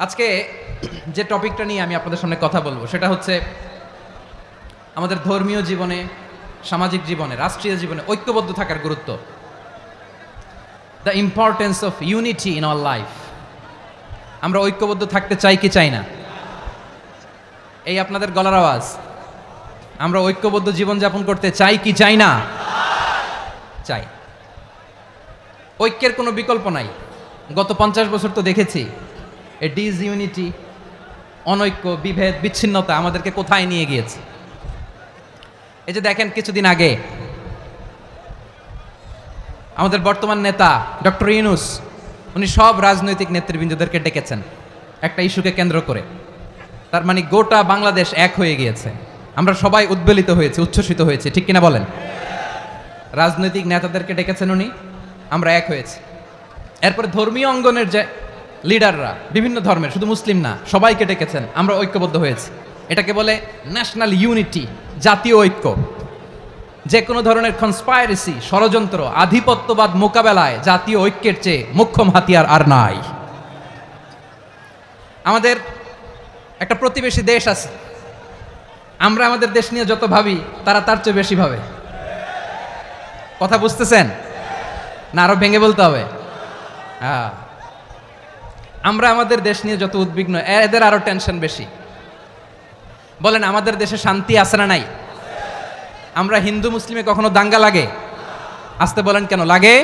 আজকে যে টপিকটা নিয়ে আমি আপনাদের সামনে কথা বলবো সেটা হচ্ছে আমাদের ধর্মীয় জীবনে, সামাজিক জীবনে, রাষ্ট্রীয় জীবনে ঐক্যবদ্ধ থাকার গুরুত্ব। The importance of unity in our life. আমরা ঐক্যবদ্ধ থাকতে চাই কি চাই না? এই আপনাদের গলার আওয়াজ। আমরা ঐক্যবদ্ধ জীবনযাপন করতে চাই কি চাই না? চাই। ঐক্যের কোনো বিকল্প নাই। গত 50 বছর তো দেখেছি এ ডিসইউনিটি, অনৈক্য, বিভেদ, বিচ্ছিন্নতা আমাদেরকে কোথায় নিয়ে গিয়েছে। এই যে দেখেন, কিছুদিন আগে আমাদের বর্তমান নেতা ডক্টর ইউনূস, উনি সব রাজনৈতিক নেতৃবৃন্দদেরকে ডেকেছেন একটা ইস্যুকে কেন্দ্র করে। তার মানে গোটা বাংলাদেশ এক হয়ে গিয়েছে। আমরা সবাই উদ্বেলিত হয়েছে, উচ্ছ্বসিত হয়েছে, ঠিক কিনা বলেন? রাজনৈতিক নেতাদেরকে ডেকেছেন উনি, আমরা এক হয়েছি। এরপরে ধর্মীয় অঙ্গনের যে লিডাররা, বিভিন্ন ধর্মের, শুধু মুসলিম না, সবাইকে ডেকেছেন, আমরা ঐক্যবদ্ধ হয়েছি। এটাকে বলে ন্যাশনাল ইউনিটি, জাতীয় ঐক্য। যে কোনো ধরনের কনস্পাইরেসি, ষড়যন্ত্র, আধিপত্যবাদ মোকাবেলায় জাতীয় ঐক্যের চেয়ে মোক্ষম হাতিয়ার আর নাই। আমাদের একটা প্রতিবেশী দেশ আছে, আমরা আমাদের দেশ নিয়ে যত ভাবি তারা তার চেয়ে বেশি ভাবে। কথা বুঝতেছেন না? আরো ভেঙে বলতে হবে। হ্যাঁ, আমরা আমাদের দেশ নিয়ে যত উদ্বিগ্ন, এদের আরো টেনশন বেশি। বলেন, আমাদের দেশে শান্তি আছে না নাই? আমরা হিন্দু মুসলিমে কখনো দাঙ্গা লাগে? আসতে বলেন, কেন লাগে?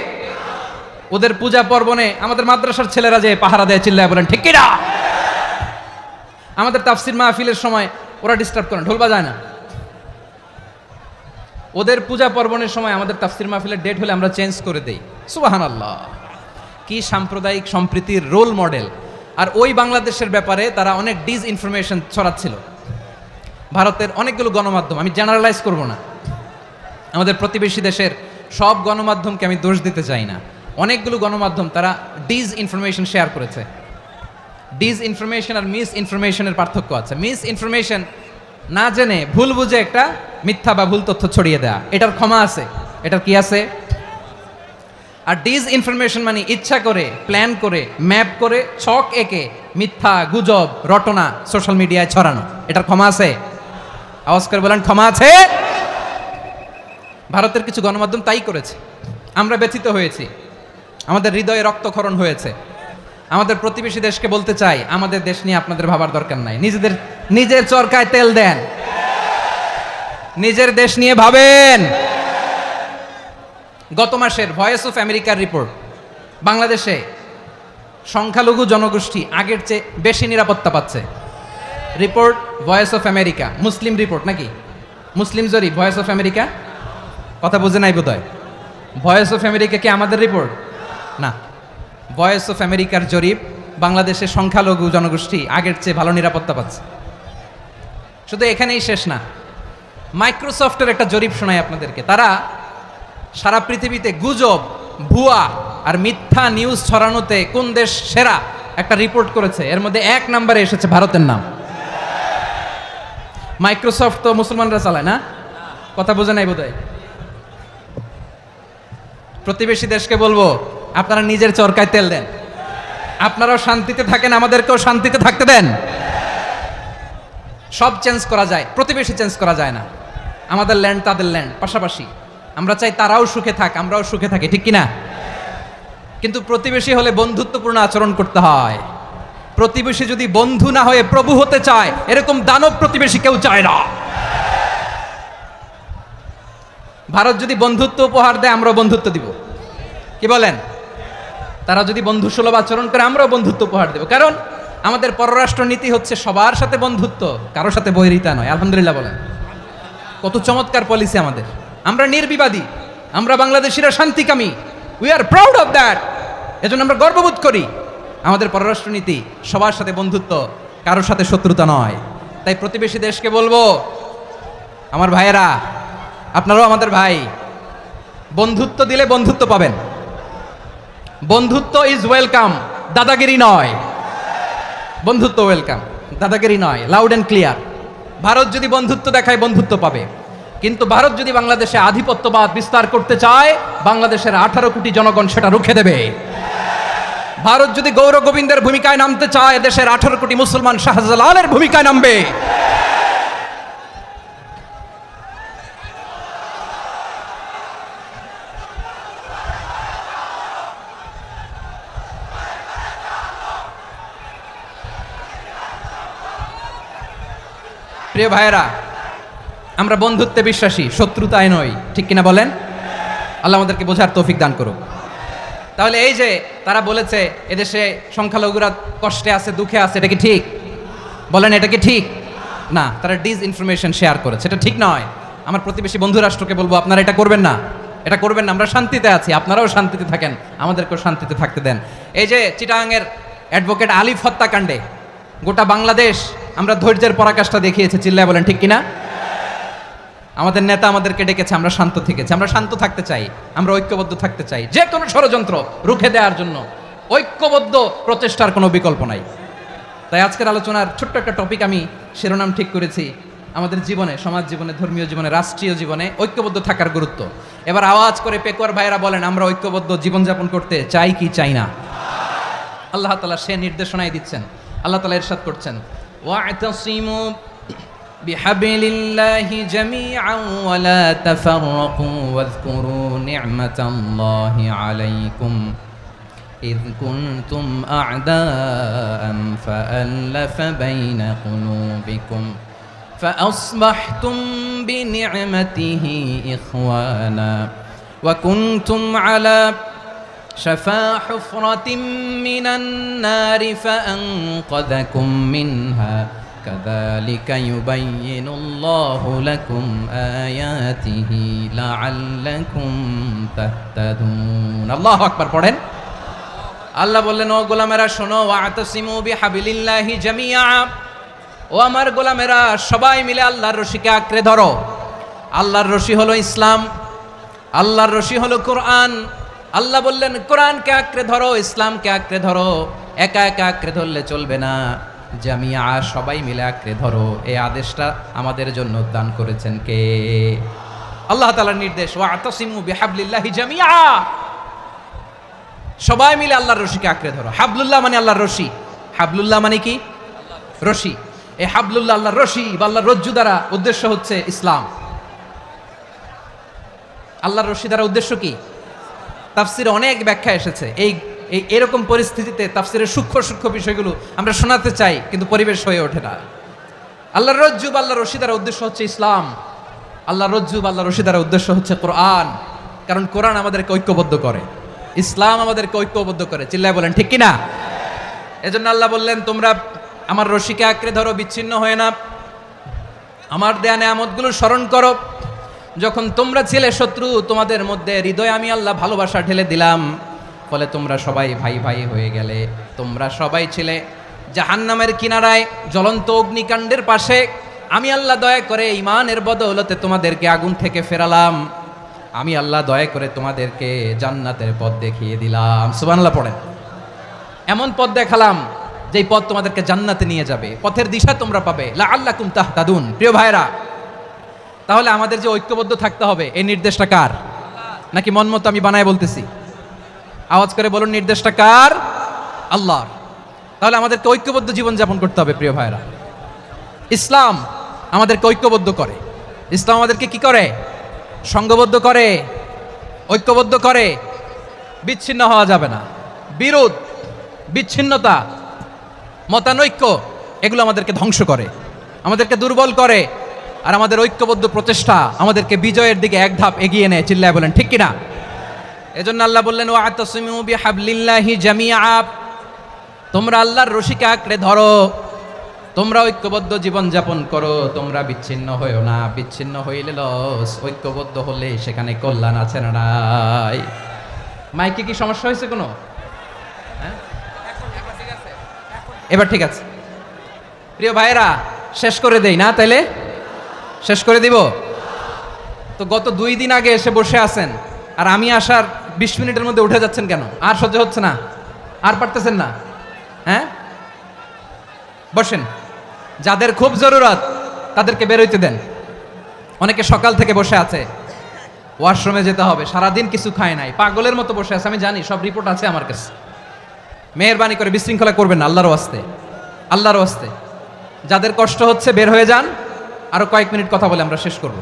ওদের পূজা পার্বণে আমাদের মাদ্রাসার ছেলেরা যে পাহারা দেয়, চিল্লায় বলেন ঠিক কিনা? আমাদের তাফসির মাহফিলের সময় ওরা ডিস্টার্ব করে, ঢোল বাজায় না। ওদের পূজা পার্বণের সময় আমাদের তাফসির মাহফিলের ডেট হলে আমরা চেঞ্জ করে দেই। সুবহানাল্লাহ! কি সাম্প্রদায়িক সম্প্রীতির রোল মডেল। আর ওই বাংলাদেশের ব্যাপারে তারা অনেক ডিসইনফরমেশন ছড়াচ্ছিল। ভারতের অনেকগুলো গণমাধ্যম, আমি জেনারেলাইজ করব না, আমাদের প্রতিবেশী দেশের সব গণমাধ্যমকে আমি দোষ দিতে চাই না, অনেকগুলো গণমাধ্যম তারা ডিসইনফরমেশন শেয়ার করেছে। ডিসইনফরমেশন আর মিস ইনফরমেশনের পার্থক্য আছে। মিস ইনফরমেশন না জেনে ভুল বুঝে একটা মিথ্যা বা ভুল তথ্য ছড়িয়ে দেয়া, এটার ক্ষমা আছে, এটার কি আছে? আর ডিসইনফরমেশন মানে ইচ্ছা করে, প্ল্যান করে, ম্যাপ করে, ছক এঁকে মিথ্যা, গুজব, রটনা সোশ্যাল মিডিয়ায় ছড়ানো, এটার ক্ষমা আছে? আওয়াজ করে বলেন, ক্ষমা আছে? ভারতের কিছু গণমাধ্যম তাই করেছে। আমরা ব্যথিত হয়েছি, আমাদের হৃদয়ে রক্তক্ষরণ হয়েছে। আমাদের প্রতিবেশী দেশকে বলতে চাই, আমাদের দেশ নিয়ে আপনাদের ভাবার দরকার নাই। নিজের চরকায় তেল দেন, নিজের দেশ নিয়ে ভাবেন। গত মাসের ভয়েস অফ আমেরিকার রিপোর্ট, বাংলাদেশে সংখ্যালঘু জনগোষ্ঠী আগের চেয়ে বেশি নিরাপত্তা পাচ্ছে। Report voice of America, Muslim report নাকি? মুসলিম জরিপ, ভয়েস অফ আমেরিকা। কথা বুঝে নাই বোধহয়। ভয়েস অফ আমেরিকা কি আমাদের রিপোর্ট? না, ভয়েস অফ আমেরিকার জরিপ, বাংলাদেশের সংখ্যালঘু জনগোষ্ঠী আগের চেয়ে ভালো নিরাপত্তা পাচ্ছে। শুধু এখানেই শেষ না, মাইক্রোসফটের একটা জরিপ শোনাই আপনাদেরকে। তারা সারা পৃথিবীতে গুজব, ভুয়া আর মিথ্যা নিউজ ছড়ানোতে কোন দেশ সেরা একটা রিপোর্ট করেছে। এর মধ্যে 1 নম্বরে এসেছে ভারতের নাম। মাইক্রোসফট তো মুসলমানরা চালায় না? কথা বোঝে নাই বোধহয়। প্রতিবেশী দেশকে বলবো, আপনারা নিজের চরকায় তেল দেন, আপনারাও শান্তিতে থাকেন, আমাদেরকেও শান্তিতে থাকতে দেন। সব চেঞ্জ করা যায়, প্রতিবেশী চেঞ্জ করা যায় না। আমাদের ল্যান্ড তাদের ল্যান্ড, পাশাপাশি। আমরা চাই তারাও সুখে থাক, আমরাও সুখে থাকি, ঠিক কিনা? কিন্তু প্রতিবেশী হলে বন্ধুত্বপূর্ণ আচরণ করতে হয়। প্রতিবেশী যদি বন্ধু না হয়ে প্রভু হতে চায়, এরকম দানব প্রতিবেশী কেউ চায় না। ভারত যদি বন্ধুত্ব উপহার দেয়, আমরাও বন্ধুত্ব দিব। কি বলেন? তারা যদি বন্ধু সুলভ আচরণ করে, আমরাও বন্ধুত্ব উপহার দেব। কারণ আমাদের পররাষ্ট্র নীতি হচ্ছে সবার সাথে বন্ধুত্ব, কারোর সাথে বৈরিতা নয়। আলহামদুলিল্লাহ বলেন, কত চমৎকার পলিসি আমাদের। আমরা নির্বিবাদী, আমরা বাংলাদেশিরা শান্তিকামী। We are proud of that. এজন্য আমরা গর্ববোধ করি। আমাদের পররাষ্ট্র নীতি সবার সাথে বন্ধুত্ব, কারোর সাথে শত্রুতা নয়। তাই প্রতিবেশী দেশকে বলবো, আমার ভাইয়েরা, আপনারাও আমাদের ভাই, বন্ধুত্ব দিলে বন্ধুত্ব পাবেন। বন্ধুত্ব ইজ ওয়েলকাম, দাদাগিরি নয়। বন্ধুত্ব ওয়েলকাম, দাদাগিরি নয়, লাউড অ্যান্ড ক্লিয়ার। ভারত যদি বন্ধুত্ব দেখায়, বন্ধুত্ব পাবে। কিন্তু ভারত যদি বাংলাদেশে আধিপত্যবাদ বিস্তার করতে চায়, বাংলাদেশের 18 কোটি জনগণ সেটা রুখে দেবে। ভারত যদি গৌর গোবিন্দের ভূমিকায় নামতে চায়, দেশের 18 কোটি মুসলমান শাহজালালের ভূমিকায় নামবে। প্রিয় ভাইয়েরা, আমরা বন্ধুত্বে বিশ্বাসী, শত্রুতায় নয়, ঠিক কিনা বলেন? আল্লাহ আমাদেরকে বোঝার তৌফিক দান করুক। তাহলে এই যে তারা বলেছে এদেশে সংখ্যালঘুরা কষ্টে আছে, দুঃখে আছে, এটা কি ঠিক? বলেন, এটা কি ঠিক? না, তারা ডিসইনফরমেশন শেয়ার করেছে, এটা ঠিক নয়। আমার প্রতিবেশী বন্ধু রাষ্ট্রকে বলবো, আপনারা এটা করবেন না, এটা করবেন না। আমরা শান্তিতে আছি, আপনারাও শান্তিতে থাকেন, আমাদেরকেও শান্তিতে থাকতে দেন। এই যে চিটাগাংয়ের অ্যাডভোকেট আলিফ হত্যাকাণ্ডে গোটা বাংলাদেশ আমরা ধৈর্যের পরাকাষ্ঠা দেখিয়েছে, চিল্লায় বলেন ঠিক কিনা? আমাদের নেতা আমাদেরকে ডেকেছে, আমরা শান্ত থেকেছি। আমরা শান্ত থাকতে চাই, আমরা ঐক্যবদ্ধ থাকতে চাই। যে কোনো ষড়যন্ত্র রুখে দেওয়ার জন্য ঐক্যবদ্ধ প্রচেষ্টার কোনো বিকল্প নাই। তাই আজকের আলোচনার ছোট্ট একটা টপিক আমি শিরোনাম ঠিক করেছি, আমাদের জীবনে, সমাজ জীবনে, ধর্মীয় জীবনে, রাষ্ট্রীয় জীবনে ঐক্যবদ্ধ থাকার গুরুত্ব। এবার আওয়াজ করে পেকুয়ার ভাইয়েরা বলেন, আমরা ঐক্যবদ্ধ জীবনযাপন করতে চাই কি চাই না? আল্লাহ তাআলা সে নির্দেশনাই দিচ্ছেন। আল্লাহ তাআলা ইরশাদ করছেন, ওয়া'তাসিমু বিহাবলিল্লাহি জামিআন ওয়া লা তাফাররাকু ওয়াযকুরু নি'মাতাল্লাহি আলাইকুম إذ كنتم أعداء فألف بين قلوبكم فأصبحتم بنعمته إخوانا وكنتم على شفا حفرة من النار فأنقذكم منها كذلك يبين الله لكم آياته لعلكم تهتدون الله أكبر পড়েন। আল্লাহ বললেন, ও গোলামেরা শোনো, ওয়া'তাসিমু বিহাবলিল্লাহি জামিআ, ও আমার গোলামেরা সবাই মিলে আল্লাহর রশিকে আঁকড়ে ধরো। আল্লাহর রশি হলো ইসলাম, আল্লাহর রশি হলো কোরআন। আল্লাহ বললেন কোরআনকে আঁকড়ে ধরো, ইসলামকে আঁকড়ে ধরো। একা একা আঁকড়ে ধরলে চলবে না, জামিআ সবাই মিলে আঁকড়ে ধরো। এই আদেশটা আমাদের জন্য দান করেছেন কে? আল্লাহ তাআলার নির্দেশ, ওয়া'তাসিমু বিহাবলিল্লাহি জামিআ, সবাই মিলে আল্লাহর রশিকে আঁকড়ে ধরো। হাবলুল্লাহ মানে আল্লাহর রশি। হাবলুল্লাহ মানে কি? রশি। এই হাবলুল্লাহ আল্লাহর রশি বা আল্লাহর রজ্জু দ্বারা উদ্দেশ্য হচ্ছে ইসলাম। আল্লাহর রশি দ্বারা উদ্দেশ্য কি? তাফসিরে অনেক ব্যাখ্যা এসেছে। এরকম পরিস্থিতিতে তাফসিরের সূক্ষ্ম সূক্ষ্ম বিষয়গুলো আমরা শোনাতে চাই, কিন্তু পরিবেশ হয়ে ওঠে না। আল্লাহর রজ্জু বা আল্লাহর রশি দ্বারা উদ্দেশ্য হচ্ছে ইসলাম। আল্লাহর রজ্জু বা আল্লাহর রশি দ্বারা উদ্দেশ্য হচ্ছে কোরআন, কারণ কোরআন আমাদেরকে ঐক্যবদ্ধ করে, ইসলাম আমাদেরকে ঐক্যবদ্ধ করে। চিল্লায় বলেন ঠিক কিনা? এজন্য আল্লাহ বললেন, তোমরা আমার রশিকে আঁকড়ে ধরো, বিচ্ছিন্ন হয়ে না। আমার দেয়া নেয়ামতগুলো স্মরণ করো। যখন তোমরা ছিলে শত্রু, তোমাদের মধ্যে হৃদয়ে আমি আল্লাহ ভালোবাসা ঢেলে দিলাম, ফলে তোমরা সবাই ভাই ভাই হয়ে গেলে। তোমরা সবাই ছিলে জাহান্নামের কিনারায়, জ্বলন্ত অগ্নিকাণ্ডের পাশে। আমি আল্লাহ দয়া করে ঈমানের বদৌলতে তোমাদেরকে আগুন থেকে ফেরালাম। আমি আল্লাহ দয়া করে তোমাদেরকে জান্নাতের পথ দেখিয়ে দিলাম। সুবহানাল্লাহ পড়েন। এমন পথ দেখালাম যেই পথ তোমাদেরকে জান্নাতে নিয়ে যাবে, পথের দিশা তোমরা পাবে। লাআল্লাকুম তাহতাদুন। প্রিয় ভাইরা, তাহলে আমাদের যে ঐক্যবদ্ধ থাকতে হবে, এই নির্দেশটা কার? নাকি মন মতো আমি বানায় বলতেছি? আওয়াজ করে বলুন, নির্দেশটা কার? আল্লাহর। তাহলে আমাদেরকে ঐক্যবদ্ধ জীবনযাপন করতে হবে। প্রিয় ভাইরা, ইসলাম আমাদেরকে ঐক্যবদ্ধ করে। ইসলাম আমাদেরকে কি করে? সংঘবদ্ধ করে, ঐক্যবদ্ধ করে। বিচ্ছিন্ন হওয়া যাবে না। বিরোধ, বিচ্ছিন্নতা, মতানৈক্য, এগুলো আমাদেরকে ধ্বংস করে, আমাদেরকে দুর্বল করে। আর আমাদের ঐক্যবদ্ধ প্রচেষ্টা আমাদেরকে বিজয়ের দিকে এক ধাপ এগিয়ে নেয়। চিল্লায় বলেন ঠিক কিনা? এজন্য আল্লাহ বললেন, ওয়া'তাসিমু বিহাবলিল্লাহি জামিআ, তোমরা আল্লাহর রশিকে আঁকড়ে ধরো, তোমরা ঐক্যবদ্ধ জীবন যাপন করো, তোমরা বিচ্ছিন্ন হইও না। বিচ্ছিন্ন হইলে লস, ঐক্যবদ্ধ হলে সেখানে কল্যাণ আছে না নাই? মাইকে কি সমস্যা হয়েছে কোনো? এবার ঠিক আছে। প্রিয় ভাইয়েরা, শেষ করে দেই না? তাইলে শেষ করে দিব তো। গত 2 দিন আগে এসে বসে আছেন, আর আমি আসার 20 মিনিটের মধ্যে উঠে যাচ্ছেন কেন? আর সহ্য হচ্ছে না? আর পারতেছেন না? হ্যাঁ, বসেন। যাদের খুব জরুরত তাদেরকে বের হইতে দেন। অনেকে সকাল থেকে বসে আছে, ওয়াশরুমে যেতে হবে, সারাদিন কিছু খায় নাই, পাগলের মতো বসে আছে। আমি জানি, সব রিপোর্ট আছে আমার কাছে। মেহেরবানি করে বিশৃঙ্খলা করবেন না, আল্লাহর ওয়াস্তে, আল্লাহর ওয়াস্তে। যাদের কষ্ট হচ্ছে বের হয়ে যান, আরো কয়েক মিনিট কথা বলে আমরা শেষ করব।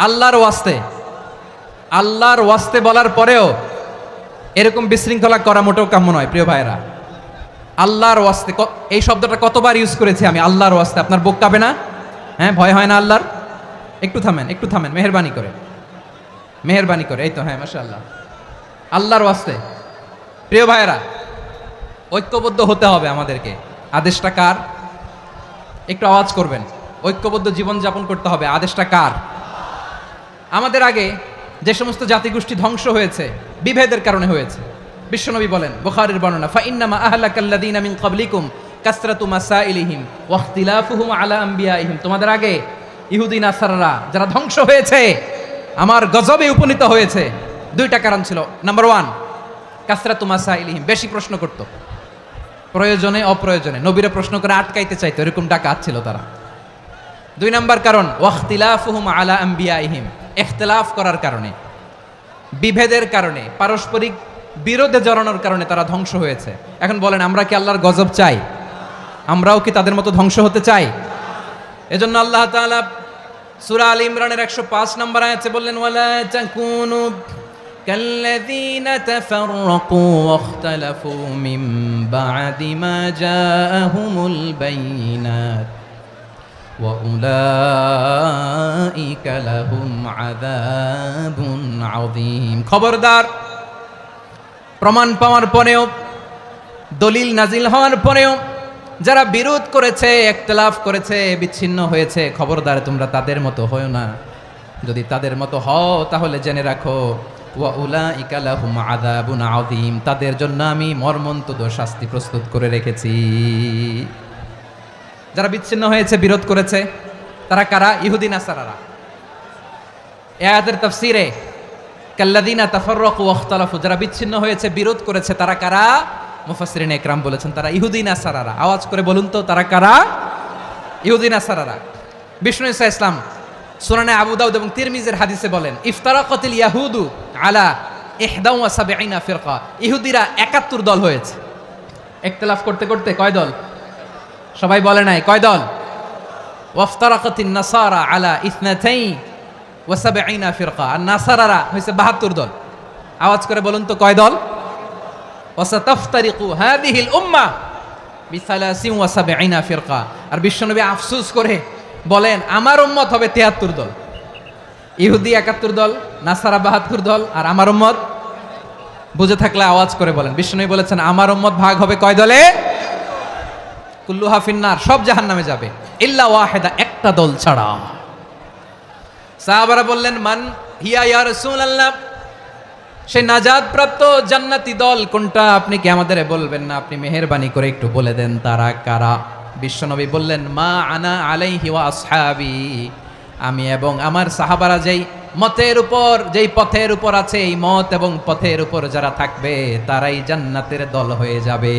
আল্লাহর ওয়াস্তে, আল্লাহর ওয়াস্তে বলার পরেও এরকম বিশৃঙ্খলা করা মোটেও কাম্য নয় প্রিয় ভাইয়েরা। আল্লাহর ওয়াস্তে, এই শব্দটা কতবার ইউজ করেছি আমি, আল্লাহর ওয়াস্তে। আপনার বুক কাঁপে না? হ্যাঁ, ভয় হয় না আল্লাহর? একটু থামেন, একটু থামেন, মেহেরবানি করে, মেহেরবানি করে। এই তো, হ্যাঁ, মাশাআল্লাহ। আল্লাহর ওয়াস্তে প্রিয় ভাইয়েরা, ঐক্যবদ্ধ হতে হবে আমাদেরকে। আদেশটা কার? একটু আওয়াজ করবেন। ঐক্যবদ্ধ জীবন যাপন করতে হবে। আদেশটা কার? আমাদের আগে যে সমস্ত জাতিগোষ্ঠী ধ্বংস হয়েছে বিভেদের কারণে হয়েছে। বিশ্বনবী বলেন, বুখারীর বর্ণনা, ফাইন্নামা আহলাকাল্লাযীনা মিন ক্বাবলিকুম কাসরাতু মাসাইলিহিম ওয়া ইখতিলাফুহুম আলা আম্বিয়াইহিম। তোমাদের আগে ইহুদি নাসারারা যারা ধ্বংস হয়েছে, আমার গজবে উপনীত হয়েছে, দুইটা কারণ ছিল। নাম্বার 1, কাসরাতু মাসাইলিহিম, বেশি প্রশ্ন করত, প্রয়োজনে অপ্রয়োজনে নবীরা প্রশ্ন করে আটকাইতে চাইতো, এরকম ডাকাত ছিল তারা। 2 নাম্বার কারণ, ওয়া ইখতিলাফুহুম আলা আম্বিয়াইহিম, ইখতিলাফ করার কারণে, বিভেদের কারণে, পারস্পরিক বিরোধে জড়ানোর কারণে তারা ধ্বংস হয়েছে। এখন বলেন, আমরা কি আল্লাহর গজব চাই? আমরাও কি তাদের মতো ধ্বংস হতে চাই? এজন্য আল্লাহ তাআলা সূরা আল ইমরানের 105 নম্বর আয়াতে বললেন, ওয়ালা তাকুনু কাল্লাযীনা তাফাররাকু ওয়াখতালাফু মিন বা'দি মা জাআহুমুল বাইয়িনাত ওয়া উলাইকা লাহুম আযাবুন আযীম। খবরদার, প্রমাণ পাওয়ার পরেও, দলিল নাজিল হওয়ার পরেও যারা বিরোধ করেছে, ইখতিলাফ করেছে, বিচ্ছিন্ন হয়েছে, খবরদার তোমরা তাদের মতো হও না। যদি তাদের মতো হও তাহলে জেনে রাখো, ওয়া উলাইকা লাহুম আযাবুন আযীম, তাদের জন্য আমি মর্মন্তুদ শাস্তি প্রস্তুত করে রেখেছি। যারা বিচ্ছিন্ন হয়েছে, বিরোধ করেছে, তারা কারা? ইহুদি নাসারারা। এই আয়াতের তাফসীরে কাল্লাযীনা তাফাররাকু ওয়া ইখতালাফু, যারা বিচ্ছিন্ন হয়েছে, বিরোধ করেছে, তারা কারা? মুফাসসিরিনে ইকরাম বলেছেন তারা ইহুদি নাসারারা। আওয়াজ করে বলুন তো, তারা কারা? ইহুদি নাসারারা। বিষ্ণু ঈসা ইসলাম সুনানে আবু দাউদ এবং তিরমিজির হাদিসে বলেন, ইফতারাকাতিল ইয়াহুদু আলা 71 ফিরকা, ইহুদিরা 71 দল হয়েছে। ইখতিলাফ করতে করতে কয় দল? সবাই বলে নাই, কয় দল? ওয়াফতারাকাতিন নাসারা আলা 72 ফিরকা, আর নাসারারা হয়েছে 72 দল। আওয়াজ করে বলুন তো, কয় দল? ওয়াসাতাফতারিকু হাযিহিল উম্মাহ বি73 ফিরকা। আর বিশ্বনবী আফসোস করে বলেন, আমার উম্মত হবে 73 দল। ইহুদি 71 দল, নাসারা 72 দল, আর আমার উম্মত, বুঝে থাকলে আওয়াজ করে বলেন। বিশ্বনবী বলেছেন, আমার উম্মত ভাগ হবে কয় দলে? কুল্লুহা ফিন্নার, সব জাহান্নামে যাবে, ইল্লা ওয়াহিদা, একটা দল ছাড়া। সাহাবারা বললেন, মান হিয়া ইয়া রাসূলুল্লাহ, সেই নাজাত প্রাপ্ত জান্নাতি দল কোনটা? আপনি কি আমাদের বলবেন না? আপনি মেহেরবানি করে একটু বলে দেন তারা কারা। বিশ্বনবী বললেন, মা আনা আলাইহি ওয়া আসহাবি, আমি এবং আমার সাহাবারা যেই মতের উপর, যেই পথের উপর আছে, এই মত এবং পথের উপর যারা থাকবে তারাই জান্নাতের দল হয়ে যাবে।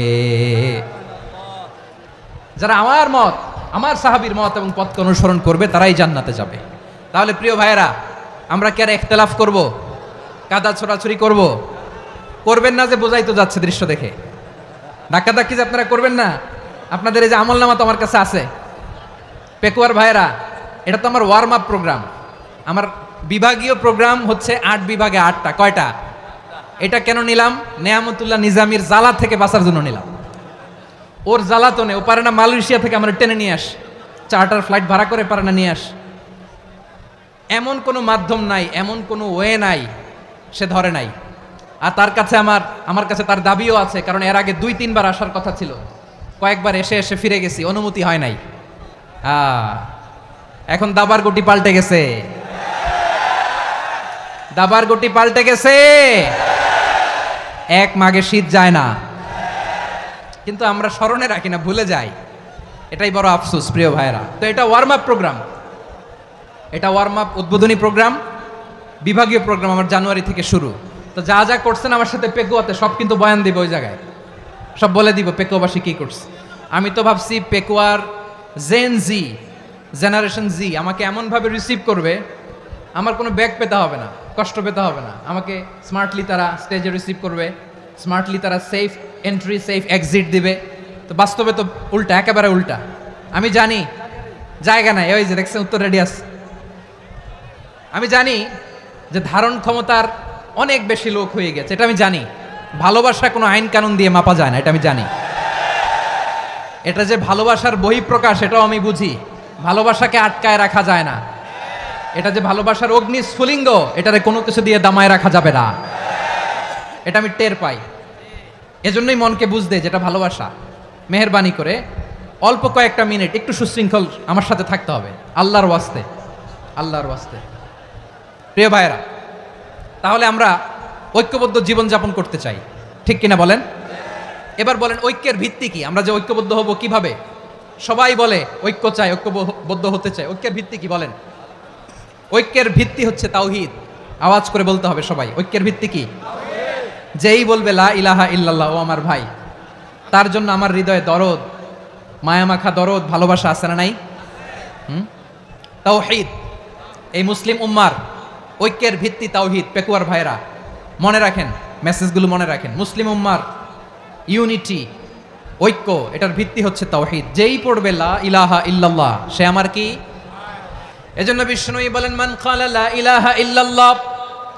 যারা আমার মত, আমার সাহাবীর মত এবং পথকে অনুসরণ করবে তারাই জান্নাতে যাবে। তাহলে প্রিয় ভাইয়েরা, আমরা কি আর ইখতিলাফ করব? কাদা ছোড়াছুরি করব? করবেন না যে বোঝাই তো যাচ্ছে দৃশ্য দেখে। ধাক্কাধাক্কি যে আপনারা করবেন না। আপনাদের এই যে আমলনামা তো আমার কাছে আছে। পেকুয়ার ভাইয়েরা, এটা তো আমার ওয়ার্ম আপ প্রোগ্রাম। আমার বিভাগীয় প্রোগ্রাম হচ্ছে 8 বিভাগে 8টা। কয়টা? এটা কেন নিলাম? নেয়ামতুল্লাহ নিজামীর জ্বালা থেকে বাঁচার জন্য নিলাম। ওর জ্বালাতনে ও পারে না মালয়েশিয়া থেকে আমরা টেনে নিয়ে আস, চার্টার ফ্লাইট ভাড়া করে পারে না নিয়ে আস। এমন কোনো মাধ্যম নাই, এমন কোনো ওয়ে নাই সে ধরে নাই। আর তার কাছে আমার কাছে তার দাবিও আছে, কারণ এর আগে 2-3 বার আসার কথা ছিল, কয়েকবার এসে এসে ফিরে গেছি, অনুমতি হয় নাই। এখন দাবার গুটি পাল্টে গেছে, দাবার গুটি পাল্টে গেছে। এক মাঘে শীত যায় না, কিন্তু আমরা স্মরণে রাখি না, ভুলে যাই। এটাই বড় আফসোস প্রিয় ভাইরা। তো এটা ওয়ার্ম আপ প্রোগ্রাম, এটা ওয়ার্ম আপ উদ্বোধনী প্রোগ্রাম, বিভাগীয় প্রোগ্রাম আমার জানুয়ারি থেকে শুরু। তো যা যা করছেন আমার সাথে পেকুয়াতে সব কিন্তু বয়ান দিব, ওই জায়গায় সব বলে দিব পেকুয়াবাসী কি করছে। আমি তো ভাবছি পেকুয়ার জেনারেশন জি আমাকে এমনভাবে রিসিভ করবে, আমার কোনো ব্যাগ পেতে হবে না, কষ্ট পেতে হবে না। আমাকে স্মার্টলি তারা স্টেজে রিসিভ করবে, স্মার্টলি তারা সেফ এন্ট্রি সেফ এক্সিট দিবে। তো বাস্তবে তো উল্টা, একেবারে উল্টা। আমি জানি জায়গা নাই, ওই যে দেখছেন উত্তর রেডিয়াস। আমি জানি যে ধারণ ক্ষমতার অনেক বেশি লোক হয়ে গেছে, এটা আমি জানি। ভালোবাসা কোনো আইন কানুন দিয়ে মাপা যায় না, এটা আমি জানি। এটা যে ভালোবাসার বহিঃপ্রকাশ এটাও আমি বুঝি। ভালোবাসাকে আটকায় রাখা যায় না। এটা যে ভালোবাসার অগ্নি স্ফুলিঙ্গ, এটারে কোনো কিছু দিয়ে দামায় রাখা যাবে না, এটা আমি টের পাই। এজন্যই মনকে বুঝতে যেটা ভালোবাসা। মেহেরবানি করে অল্প কয়েকটা মিনিট একটু সুশৃঙ্খল আমার সাথে থাকতে হবে, আল্লাহর ওয়াস্তে, আল্লাহর ওয়াস্তে। প্রিয় ভাইয়েরা, তাহলে আমরা ঐক্যবদ্ধ জীবনযাপন করতে চাই, ঠিক কিনা বলেন? এবার বলেন ঐক্যের ভিত্তি কি? আমরা যে ঐক্যবদ্ধ হব কিভাবে? সবাই বলে ঐক্য চাই, ঐক্যবদ্ধ হতে চাই। ঐক্যের ভিত্তি কি বলেন? ঐক্যের ভিত্তি হচ্ছে তাওহীদ। আওয়াজ করে বলতে হবে সবাই, ঐক্যের ভিত্তি কি? যেই বলবে লা ইলাহা ইল্লাল্লাহ, ও আমার ভাই, তার জন্য আমার হৃদয়ে দরদ, মায়ামাখা দরদ, ভালোবাসা আছে না নাই? তাওহীদ। এই মুসলিম উম্মার ঐক্যের ভিত্তি তাওহীদ। পেকুয়ার ভাইরা মনে রাখেন, মেসেজগুলো মনে রাখেন। মুসলিম উম্মার ইউনিটি, ঐক্য, এটার ভিত্তি হচ্ছে তাওহীদ। যেই পড়বে লা ইলাহা ইল্লাল্লাহ, সে আমার কি? এজন্য বিষ্ণুই বলেন, মান ক্বালা লা ইলাহা ইল্লাল্লাহ,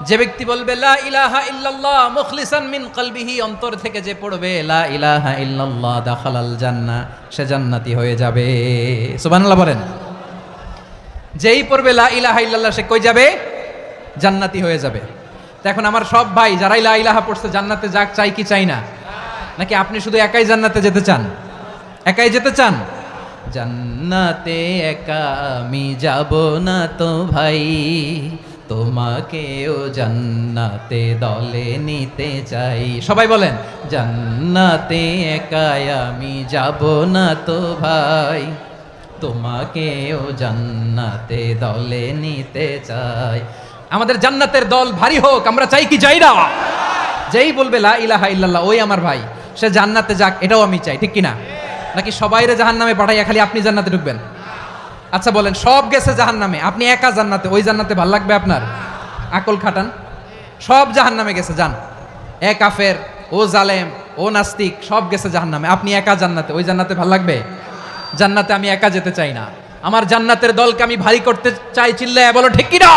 যে ব্যক্তি বলবে লা ইলাহা ইল্লাল্লাহ মুখলিসান মিন কলবিহি, অন্তর থেকে যে পড়বে লা ইলাহা ইল্লাল্লাহ, দাখালাল জান্নাহ, সে জান্নাতি হয়ে যাবে। সুবহানাল্লাহ বলেন। যেই পড়বে লা ইলাহা ইল্লাল্লাহ, সে কই যাবে? জান্নাতি হয়ে যাবে। তো এখন আমার সব ভাই যারাই লা ইলাহা পড়ছে জান্নাতে যাক, চাই কি চাই না? নাকি আপনি শুধু একাই জান্নাতে যেতে চান? একাই যেতে চান? জান্নাতে একা আমি যাব না তো ভাই, তোমাকেও জান্নাতে দলে নিতে চাই। সবাই বলেন, জান্নাতে একা আমি যাব না তো ভাই, তোমাকেও জান্নাতে দলে নিতে চাই। আমাদের জান্নাতের দল ভারী হোক, আমরা চাই কি চাই না? যেই বলবে লা ইলাহা ইল্লাল্লাহ, ওই আমার ভাই, সে জান্নাতে যাক, এটাও আমি চাই, ঠিক কিনা? নাকি সবাইরে জাহান্নামে পাঠাইয়া খালি আপনি জান্নাতে ঢুকবেন? আচ্ছা বলেন, সব গেছে জাহান্নামে, আপনি একা জান্নাতে, ওই জান্নাতে ভাল লাগবে আপনার? আকল খাটান। সব জাহান্নামে গেছে, যান। এ কাফের, ও জালেম, ও নাস্তিক, সব গেছে জাহান্নামে, আপনি একা জান্নাতে, ওই জান্নাতে ভাল লাগবে? জান্নাতে আমি একা যেতে চাই না, আমার জান্নাতের দলকে আমি ভারী করতে চাই। চিল্লায় বলো ঠিক কিনা?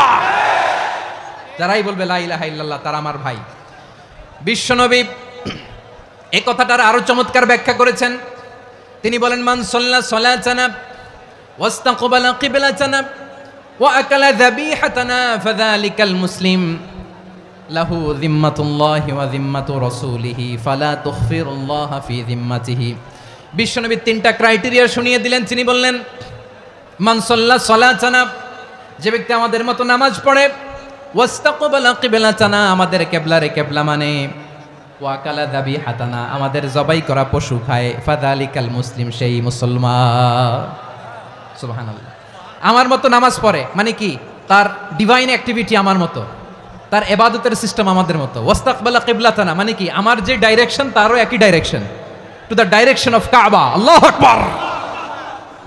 যারাই বলবে লা ইলাহা ইল্লাল্লাহ, তারা আমার ভাই। বিশ্বনবী এই কথাটার আরো চমৎকার ব্যাখ্যা করেছেন। তিনি বলেন, মান সাল্লা সালাতানা ওয়াস্তাকবালা কিবলাতানা ওয়া আকালা যাবিহাতানা ফাযালিকাল মুসলিম লাহু যিম্মাতুল্লাহি ওয়া যিম্মাতু রাসূলিহি ফালা তুখফিরুল্লাহা ফি যিম্মাতিহি। বিশ্বনবী তিনটা ক্রাইটেরিয়া শুনিয়ে দিলেন। তিনি বললেন, মান সাল্লা সালাতানা, যে ব্যক্তি আমাদের মতো নামাজ পড়ে, ওয়াস্তাকবালা কিবলাতানা, আমাদের কিবলারে কিবলা মানে, ওয়াকালা যাবিহাতানা, আমাদের জবাই করা পশু খায়, ফাযালিকাল মুসলিম, সেই মুসলমান। সুবহানাল্লাহ। আমার মতো নামাজ পড়ে মানে কি? তার ডিভাইন অ্যাক্টিভিটি আমার মতো, তার ইবাদতের সিস্টেম আমাদের মতো। ওয়াস্তাকবালা কিবলাতানা মানে কি? আমার যে ডাইরেকশন তারও একই direction, to the direction of কাবা। আল্লাহু আকবার।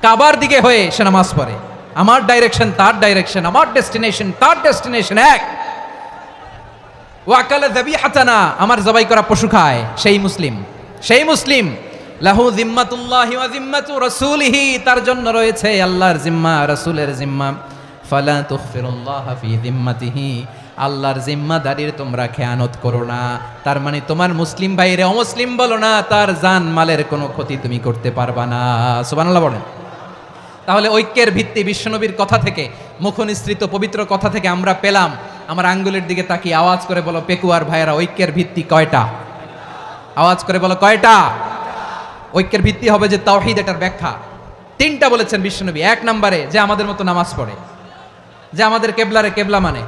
কাবার দিকে হয়ে সে নামাজ পড়ে। আমার ডাইরেকশন তার ডাইরেকশন, আমার ডেস্টিনেশন তার ডেস্টিনেশন এক। ওয়াকালা যাবিহাতানা, আমার জবাই করা পশু খায়, সেই মুসলিম, সেই মুসলিম। লাহু যিম্মাতুল্লাহি ওয়া যিম্মাতু রাসূলিহি, তার জন্য রয়েছে আল্লাহর জিম্মা, রাসূলের জিম্মা। ফালা তুখফিরুল্লাহা ফি যিম্মাতিহি, আল্লাহর জিম্মাদারির তোমরা খেয়ানত করো না। তার মানে তোমার মুসলিম ভাইরে অমুসলিম বলো না, তার জান মালের কোনো ক্ষতি তুমি করতে পারবা না। সুবহানাল্লাহ বলেন। তাহলে ঐক্যের ভিত্তি বিশ্বনবীর কথা থেকে, মুখনিসৃত পবিত্র কথা থেকে আমরা পেলাম। আমার আঙ্গুলের দিকে তাকিয়ে আওয়াজ করে বলো পেকুয়ার ভাইয়েরা, ঐক্যের ভিত্তি কয়টা? আওয়াজ করে বলো কয়টা? ঐক্যের ভিত্তি হবে যে তাওহীদ, এটার ব্যাখ্যা তিনটা বলেছেন বিশ্বনবী। এক নম্বরে, যে আমাদের মতো নামাজ পড়ে, যে আমাদের কেবলারে কেবলা মানে,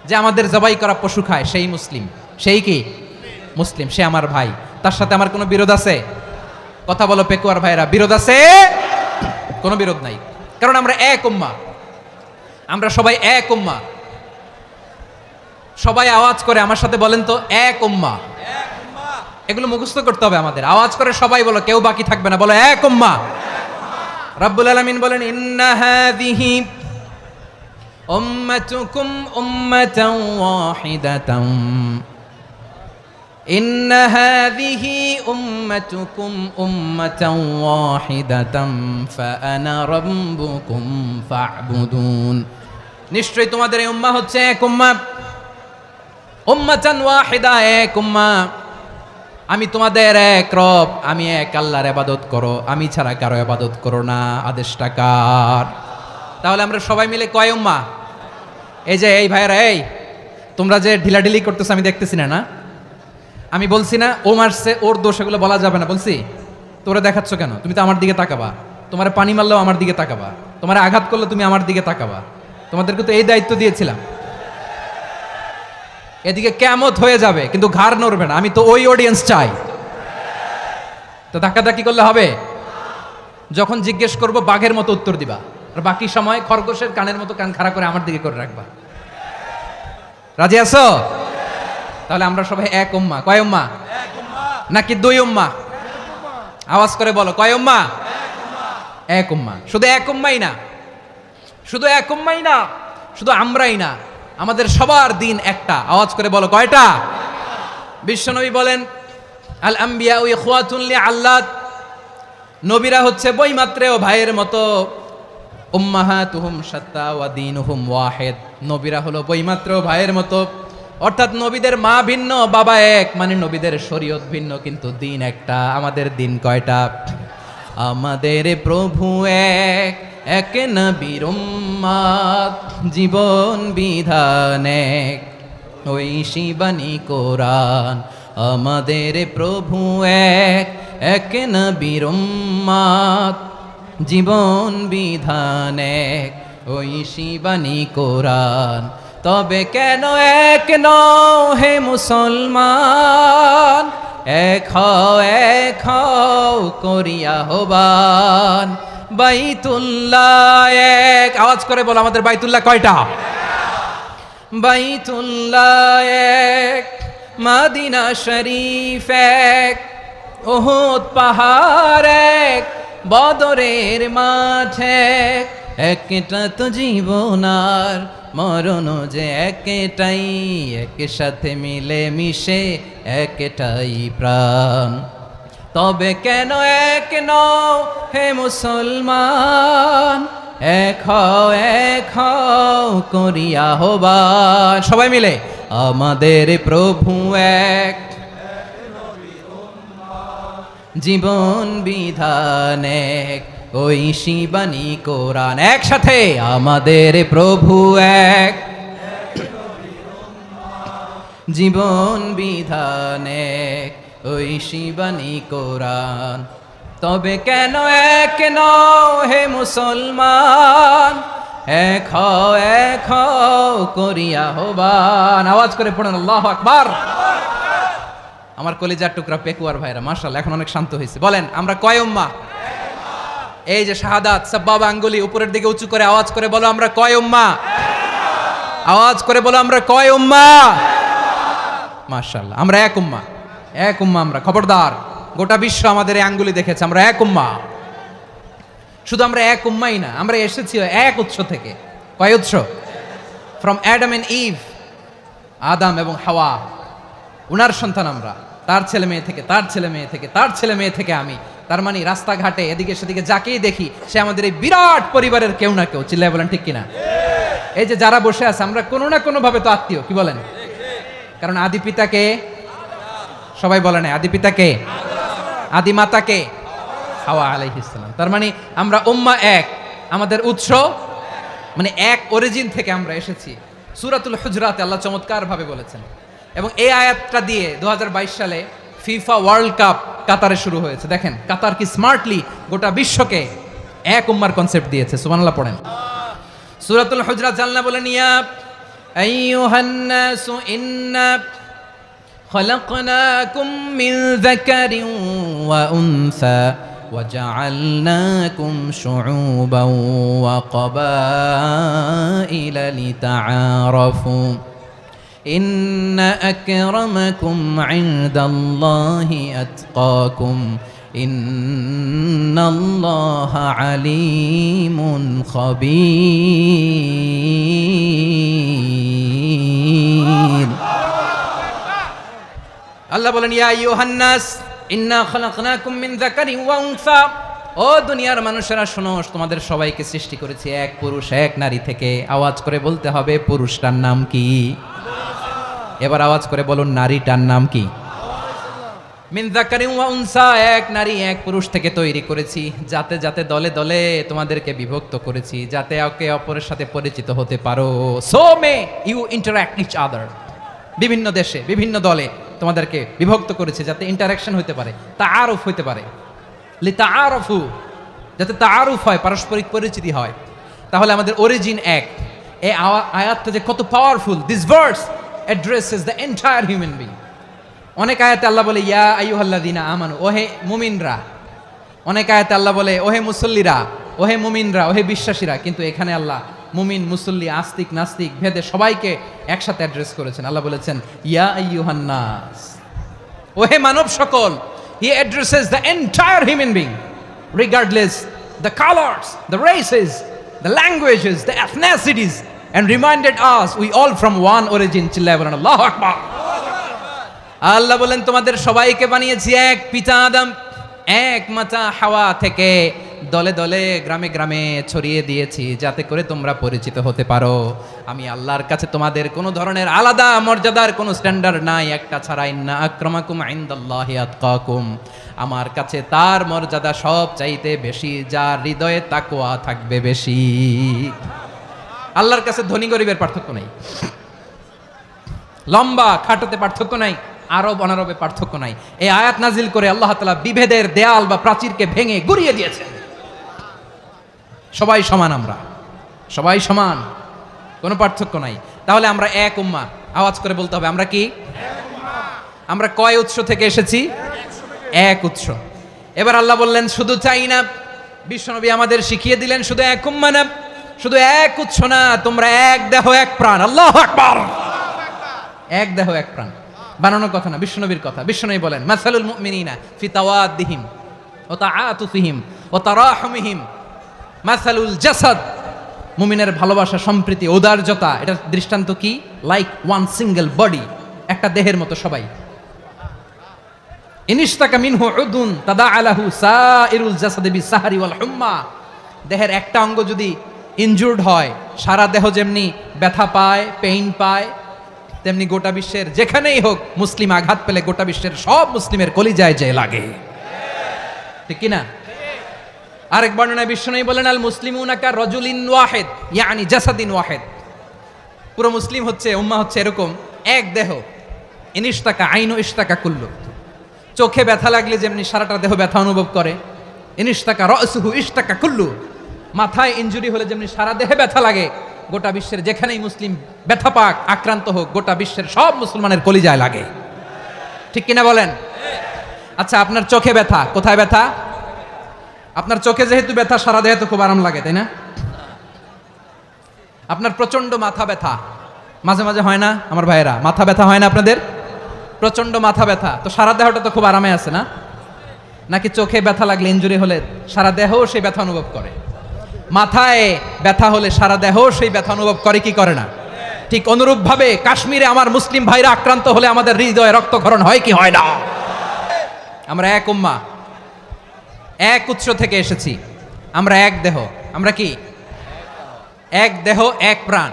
যে আমাদের জবাই করা পশু খায়, সেই মুসলিম। সেই কি? মুসলিম, সে আমার ভাই। তার সাথে আমার কোনো বিরোধ আছে? কথা বলো পেকুয়ার ভাইয়েরা, বিরোধ আছে? কোনো বিরোধ নাই, কারণ আমরা এক উম্মাহ, আমরা সবাই এক উম্মাহ। সবাই আওয়াজ করে আমার সাথে বলেন তো, এক উম্মাহ। এগুলো মুখস্থ করতে হবে আমাদের। আওয়াজ করে সবাই বলো, কেউ বাকি থাকবে না, বলো এক উম্মাহ। রব্বুল আলামিন বলেন, ইন্না হাযিহি উম্মাতুকুম উম্মাতান ওয়াহিদাতান, ইন্না হাযিহি উম্মাতুকুম উম্মাতান ওয়াহিদাতাম ফাআনা রাব্বুকুম ফা'বুদুন। নিশ্চয়ই তোমাদের এই উম্মাহ হচ্ছে এক উম্মাহ, উম্মাতান ওয়াহিদা, এক উম্মাহ। আমি তোমাদের এক রব, আমি এক আল্লাহর ইবাদত করো, আমি ছাড়া কারো ইবাদত করো না। আদেশটা কার? তাহলে আমরা সবাই মিলে কয় উম্মাহ? এই যে এই ভাইরা, এই তোমরা যে ঢিলাঢিলি করতেছো আমি দেখতেছি না। না আমি বলছি না ও মারছে ওর দোষ, এগুলো বলা যাবে না বলছি? তোরা দেখাচ্ছ কেন? তুমি তো আমার দিকে তাকাবা। তোমার পানি মারলেও আমার দিকে তাকাবা, তোমার আঘাত করলে তুমি আমার দিকে তাকাবা। তোমাদেরকে তো এই দায়িত্ব দিয়েছিলাম। এদিকে কিয়ামত হয়ে যাবে কিন্তু ঘাড় নড়বে না, আমি তো ওই অডিয়েন্স চাই। তো ধাক্কাধাক্কি করলে হবে? যখন জিজ্ঞেস করব বাঘের মতো উত্তর দিবা, আর বাকি সময় খরগোশের কানের মতো কান খাড়া করে আমার দিকে করে রাখবা। রাজি আছো? তাহলে আমরা সবাই এক উম্মা। কয় উম্মা? নাকি দুই উম্মা? আওয়াজ করে বলো, কয় উম্মা? এক উম্মা। শুধু এক উম্মাই না, শুধু এক উম্মাই না, শুধু আমরাই না, আমাদের সবার দিন একটা। আওয়াজ করে বলো, কয়টা? বিশ্বনবী বলেন, আল আম্বিয়া ইখওয়াতুন লিআল্লাত, নবীরা হচ্ছে বইমাত্রেও ভাইয়ের মতো। উম্মাহাতুহুম শাত্তা ওয়া দীনুহুম ওয়াহিদ, নবীরা হলো বইমাত্রেও ভাইয়ের মতো। অর্থাৎ নবীদের মা ভিন্ন, বাবা এক, মানে নবীদের শরীয়ত ভিন্ন, কিন্তু দিন একটা। আমাদের দিন কয়টা? আমাদের প্রভু এক, এক নবীর উম্মত, জীবন বিধান এক, ওই শিবানী কোরআন। আমাদের প্রভু এক, এক নবীর উম্মত, জীবন বিধান এক, ওই শিবানী কোরআন। তবে কেন এক নও হে মুসলমান? এক হও করিয়া আহ্বান। বাইতুল্লাহ এক, আওয়াজ করে বলো আমাদের বাইতুল্লাহ কয়টা? বাইতুল্লাহ এক, মদিনা শরীফ এক, উহুদ পাহাড় এক, বদরের মাঠ এক। একটা তো জীবন আর মরণ যে একটাই, একসাথে মিলে মিশে একটাই প্রাণ। তবে কেন এক নও হে মুসলমান? এক হও করিয়া আহ্বান। সবাই মিলে, আমাদের প্রভু এক, জীবন বিধান এক, ওই শিবানী কোরআন। একসাথে, আমাদের প্রভু এক, জীবন বিধান এক, ওই শিবানী কোরআন। তবে কেন এক নও হে মুসলমান? এক হও করিয়া আহ্বান। আওয়াজ করে পড়েন আল্লাহু আকবার। আমার কলিজার টুকরা পেকুয়ার ভাইরা, মাশাআল্লাহ এখন অনেক শান্ত হয়েছে। বলেন আমরা কয় উম্মাহ? এই যে শাহাদাত, সাব্বাবা আঙ্গুলি উপরের দিকে উঁচু করে আওয়াজ করে বলো আমরা কয় উম্মাহ? আওয়াজ করে বলো আমরা কয় উম্মাহ? মাশাআল্লাহ, আমরা এক উম্মাহ, এক উম্মাহ আমরা। খবরদার, গোটা বিশ্ব আমাদের এই আঙ্গুলি দেখেছে, আমরা এক উম্মাহ। শুধু আমরা এক উম্মাই না, আমরা এসেছি এক উৎস থেকে। কয় উৎস? ফ্রম অ্যাডাম এন্ড ইভ, আদম এবং হাওয়া, উনার সন্তান আমরা। তার ছেলে মেয়ে থেকে, তার ছেলে মেয়ে থেকে, তার ছেলে মেয়ে থেকে আমি। তার মানে রাস্তাঘাটে এদিকে সেদিকে যাকেই দেখি সে আমাদের এই বিরাট পরিবারের কেউ না কেউ। চিল্লায় বলেন ঠিক কিনা? এই যে যারা বসে আছে, আমরা কোনো না কোনো ভাবে তো আত্মীয়। কি বলেন? কারণ আদি পিতাকে সবাই বলে না, আদি পিতাকে, আদি মাতাকে হাওয়া আলাইহিস সালাম। তার মানে আমরা উম্মাহ এক, আমাদের উৎস মানে এক অরিজিন থেকে আমরা এসেছি। সূরাতুল হুজরাতে আল্লাহ চমৎকার ভাবে বলেছেন। এবং এই আয়াতটা দিয়ে 2022 সালে ফিফা ওয়ার্ল্ড কাপ কাতারে শুরু হয়েছে। দেখেন কাতার কি স্মার্টলি গোটা বিশ্বকে এক উম্মার কনসেপ্ট দিয়েছে। সুবহানাল্লাহ পড়েন। সূরাতুল হুজরাত আল্লাহ বলেন, ইয়া আইয়ুহান নাসু ইন্না খলাকনাকুম মিন যাকারিন ওয়া উনসা وجعلناكم شعوبا وقبائل لتعارفوا إن أكرمكم عند الله أتقاكم إن الله عليم خبير আল্লাহ বলেন ইয়া আইয়ুহান নাস ইন্না খালাকনাকুম মিন যাকারিন ওয়া উনসা, ও দুনিয়ার মানুষেরা শোনো, তোমাদের সবাইকে সৃষ্টি করেছি এক পুরুষ এক নারী থেকে। আওয়াজ করে বলতে হবে পুরুষটার নাম কি? এবার আওয়াজ করে বলুন নারীটার নাম কি? মিন যাকারিন ওয়া উনসা, এক নারী এক পুরুষ থেকে তৈরি করেছি, যাতে যাতে দলে দলে তোমাদেরকে বিভক্ত করেছি, যাতে একে অপরের সাথে পরিচিত হতে পারো। So may you interact each other, বিভিন্ন দেশে বিভিন্ন দলে তোমাদেরকে বিভক্ত করেছে যাতে ইন্টারাকশন হতে পারে, তাআরুফ হতে পারে, লিতাআরফু, যাতে তাআরুফ হয়, পারস্পরিক পরিচিতি হয়। তাহলে আমাদের অরিজিন এক। এই আয়াতটা যে কত powerful! This verse addresses the entire human being. অনেক আয়াতে আল্লাহ বলে ইয়া আইয়ুহাল্লাযীনা আমানু, ওহে মুমিনরা। অনেক আয়াতে আল্লাহ বলে ওহে মুসল্লিরা, ওহে মুমিনরা, ওহে বিশ্বাসীরা। কিন্তু এখানে আল্লাহ মুমিন মুসল্লি আস্তিক নাস্তিক ভেদে সবাইকে একসাথে অ্যাড্রেস করেছেন। আল্লাহ বলেছেন ইয়া আইয়ুহান নাস, ওহে মানব সকল। হি addresses the entire human being regardless the colours, the races, the languages, the এথনিসিটিস, and reminded us we all from one origin. চিল্লায় বলেন আল্লাহু আকবার। আল্লাহ বলেন তোমাদের সবাইকে বানিয়েছি এক পিতা আদম, এক মাতা হাওয়া থেকে, দলে দলে গ্রামে গ্রামে ছড়িয়ে দিয়েছি যাতে করে তোমরা পরিচিত হতে পারো। আমি আল্লাহর কাছে তোমাদের কোনো ধরনের আলাদা মর্যাদার কোনো স্ট্যান্ডার্ড নাই একটা ছাড়া। ইন্না আক্রামাকুম ইনদাল্লাহি আতকাকুম, আমার কাছে তার মর্যাদা সব চাইতে বেশি যার হৃদয়ে তাকওয়া থাকবে বেশি। আল্লাহর কাছে ধনী গরিবের পার্থক্য নাই, লম্বা খাটোতে পার্থক্য নাই, আরব অনারবে পার্থক্য নাই। এই আয়াত নাজিল করে আল্লাহ তাআলা বিভেদের দেয়াল বা প্রাচীরকে ভেঙে গুড়িয়ে দিয়েছেন। সবাই সমান, আমরা সবাই সমান, কোনো পার্থক্য নাই। তাহলে আমরা এক উম্মাহ। আওয়াজ করে বলতে হবে আমরা কি? আমরা কয় উৎস থেকে এসেছি? এক উৎস। এবার আল্লাহ বললেন শুধু চাই না, বিশ্বনবী আমাদের শিখিয়ে দিলেন শুধু এক উম্মাহ না, শুধু এক উৎস না, তোমরা এক দেহ এক প্রাণ। আল্লাহু আকবার। এক দেহ এক প্রাণ, বানানোর কথা না, বিশ্বনবীর কথা। বিশ্বনবী বলেন মাসালুল মুমিনিনা ফি তাওয়াদ্দিহিম ওয়া তাআতুফিহিম ওয়া তারাহুমিহিম মাসালুল জাসাদ, মুমিনের ভালোবাসা, সম্প্রীতি, ঔদার্যতা, এটা দৃষ্টান্ত কি? লাইক ওয়ান সিঙ্গেল বডি, একটা দেহের মতো সবাই। ইনিশতাকা মিনহু উদুন তাদাআলাহু সাইরুল জাসাদি বিসাহরি ওয়াল হুম্মা, দেহের একটা অঙ্গ যদি ইনজুর্ড হয় সারা দেহ যেমনি ব্যথা পায়, পেইন পায়, তেমনি গোটা বিশ্বের যেখানেই হোক মুসলিম আঘাত পেলে গোটা বিশ্বের সব মুসলিমের কলিজায় যে লাগে, ঠিক কিনা? আরেক বর্ণনায় বিশ্বনবী বলেন আল মুসলিমুনা কা রাজুলিন ওয়াহিদ ইয়ানি জাসাদিন ওয়াহিদ, পুরো মুসলিম হচ্ছে, উম্মাহ হচ্ছে এরকম এক দেহ। ইনিশতাকা আইনু ইশতাকা কুল্লু, চোখে ব্যথা লাগলে যেমনি সারাটা দেহ ব্যথা অনুভব করে, ইনিশতাকা রাসুহু ইশতাকা কুল্লু, মাথায় ইনজুরি হলে যেমনি সারা দেহে ব্যথা লাগে, গোটা বিশ্বের যেখানেই মুসলিম ব্যথা পাক, আক্রান্ত হোক, গোটা বিশ্বের সব মুসলমানের কলিজায় লাগে, ঠিক কিনা বলেন? আচ্ছা, আপনার চোখে ব্যথা, কোথায় ব্যথা? আপনার চোখে যেহেতু ব্যথা, সারা দেহে তো খুব আরাম লাগে, তাই না? আপনার প্রচন্ড মাথা ব্যথা মাঝে মাঝে হয় না আমার ভাইয়েরা? মাথা ব্যথা হয় না আপনাদের? প্রচন্ড মাথা ব্যথা, তো সারা দেহটা তো খুব আরামে আছে না? নাকি চোখে ব্যথা লাগলে, ইনজুরি হলে সারা দেহ সেই ব্যথা অনুভব করে? মাথায় ব্যথা হলে সারা দেহ সেই ব্যথা অনুভব করে কি করে না? ঠিক অনুরূপ ভাবে কাশ্মীরে আমার মুসলিম ভাইরা আক্রান্ত হলে আমাদের হৃদয়ে রক্তক্ষরণ হয় কি হয় না? আমরা এক উম্মাহ, এক উৎস থেকে এসেছি, আমরা এক দেহ। আমরা কি? এক দেহ এক প্রাণ।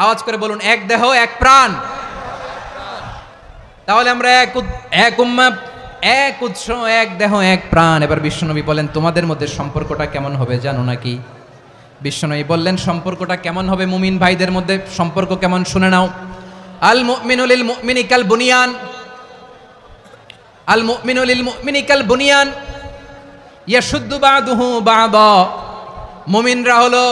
আওয়াজ করে বলুন এক দেহ এক প্রাণ। তাহলে আমরা এক উম্মাহ, এক উৎস, এক দেহ এক প্রাণ। এবার বিশ্বনবী বলেন তোমাদের মধ্যে সম্পর্কটা কেমন হবে জানো নাকি? বিশ্বনবী বললেন সম্পর্কটা কেমন হবে মুমিন ভাইদের মধ্যে, সম্পর্ক কেমন শুনে নাও। আল মুমিনু লিল মুমিনি কাল বুনিয়ান, আল মুমিনু লিল মুমিনি কাল বুনিয়ান ইয়াশুদ্দু বা'দুহু বা'দা, মুমিনরা হলো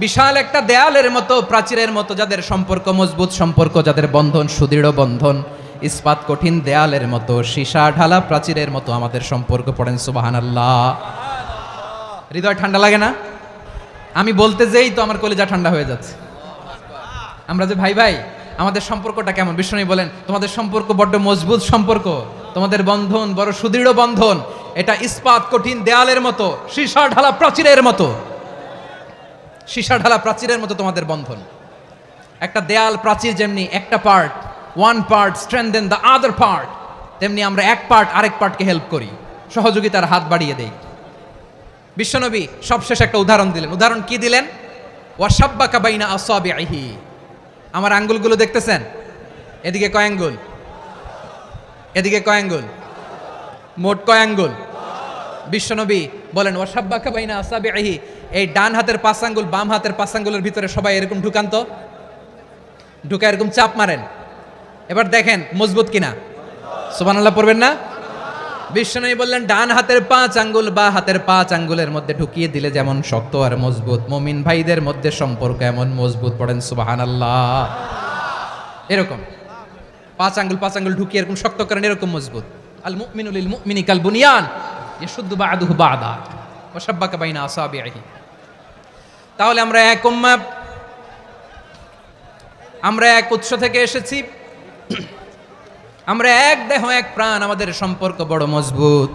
বিশাল একটা দেয়ালের মতো, প্রাচীরের মতো, যাদের সম্পর্ক মজবুত সম্পর্ক, যাদের বন্ধন সুদৃঢ় বন্ধন, ইস্পাত কঠিন দেয়ালের মতো, সীসা ঢালা প্রাচীরের মতো আমাদের সম্পর্ক। পড়েন সুবহানাল্লাহ। হৃদয় ঠান্ডা লাগে না? আমি বলতে যেই তো আমার কলিজা ঠান্ডা হয়ে যাচ্ছে। আমরা যে ভাই ভাই, আমাদের সম্পর্কটা কেমন? বিষ্ণু বলেন তোমাদের সম্পর্ক বড্ড মজবুত সম্পর্ক, তোমাদের বন্ধন বড় সুদৃঢ় বন্ধন, এটা ইস্পাত কঠিন দেয়ালের মতো, সীসা ঢালা প্রাচীরের মতো, সীসা ঢালা প্রাচীরের মতো তোমাদের বন্ধন। একটা দেয়াল প্রাচীর যেমনি একটা part, one part strengthen the other part, তেমনি আমরা এক পার্ট আরেক পার্টকে হেল্প করি, সহযোগিতার হাত বাড়িয়ে দেই। বিশ্বনবী সবশেষ একটা উদাহরণ দিলেন। উদাহরণ কি দিলেন? ওয়াশাব্বাকা বাইনা আসাবিহি, আমার আঙ্গুলগুলো দেখতেছেন? এদিকে কয় আঙ্গুল, এদিকে কয় আঙ্গুল, মোট কয় আঙ্গুল? বিশ্বনবী বলেন ওয়াশাব্বাকা বাইনা আসাবিহি, এই ডান হাতের 5 আঙ্গুল বাম হাতের 5 আঙ্গুলের ভিতরে সবাই এরকম ঢুকান তো, ঢুকা এরকম চাপ মারেন, এবার দেখেন মজবুত কিনা। সুবহানাল্লাহ পড়বেন না? বিশ্বনবী বললেন ডান হাতের 5 আঙ্গুল বা হাতের 5 আঙ্গুলের মধ্যে ঢুকিয়ে দিলে যেমন শক্ত আর মজবুত, মুমিন ভাইদের মধ্যে সম্পর্ক এমন মজবুত। পড়েন সুবহানাল্লাহ। এরকম 5 আঙ্গুল ঢুকিয়ে এরকম শক্ত করেন, এরকম মজবুত। আল মুমিনু লিল মুমিনি কাল বুনিয়ান ইয়াশুদ্দু বা'দুহু বা'দা ওয়া শাব্বাকা বাইনা আসাবিহি। তাহলে আমরা এক উম্মাহ, আমরা এক উৎস থেকে এসেছি, আমরা এক দেহ এক প্রাণ, আমাদের সম্পর্ক বড় মজবুত।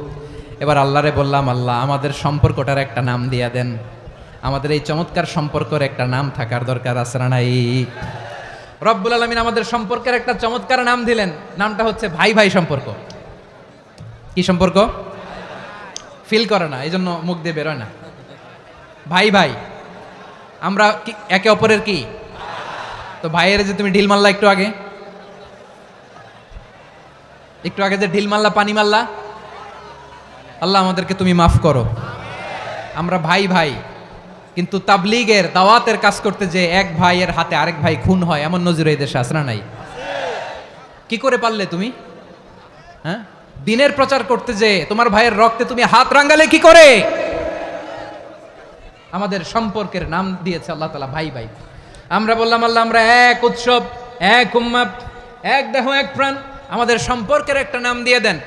এবার আল্লাহরে বললাম, আল্লাহ আমাদের সম্পর্কটার একটা নাম দিয়া দেন। আমাদের এই চমৎকার সম্পর্কের একটা নাম থাকার দরকার আছে না নাই? রব্বুল আলামিন আমাদের সম্পর্কের একটা চমৎকার নাম দিলেন, নামটা হচ্ছে ভাই ভাই সম্পর্ক। কি সম্পর্ক? ফিল করে না, এই জন্য মুখ দিয়ে বেরোয় না। ভাই ভাই, আমরা একে অপরের কি? তো ভাইয়ের যে তুমি ঢিল মারলা একটু আগে, একটু আগে যে ঢিল মারলা, পানি মারলা, আল্লাহ আমাদেরকে তুমি মাফ করো। আমরা ভাই ভাই, কিন্তু তাবলীগের দাওয়াতের কাজ করতে যে এক ভাইয়ের হাতে আরেক ভাই খুন হয়, এমন নজির এই দেশে আছে না নাই? কি করে পারলে তুমি? হ্যাঁ, দিনের প্রচার করতে যে তোমার ভাইয়ের রক্তে তুমি হাত রাঙ্গালে কি করে? আমাদের সম্পর্কের নাম দিয়েছে আল্লাহ তাআলা ভাই ভাই। আমরা বললাম আল্লাহ আমরা এক উৎসব, এক উম্মাহ, এক দেহ এক প্রাণ, আমাদের সম্পর্কের একটা নাম দিয়ে দেন।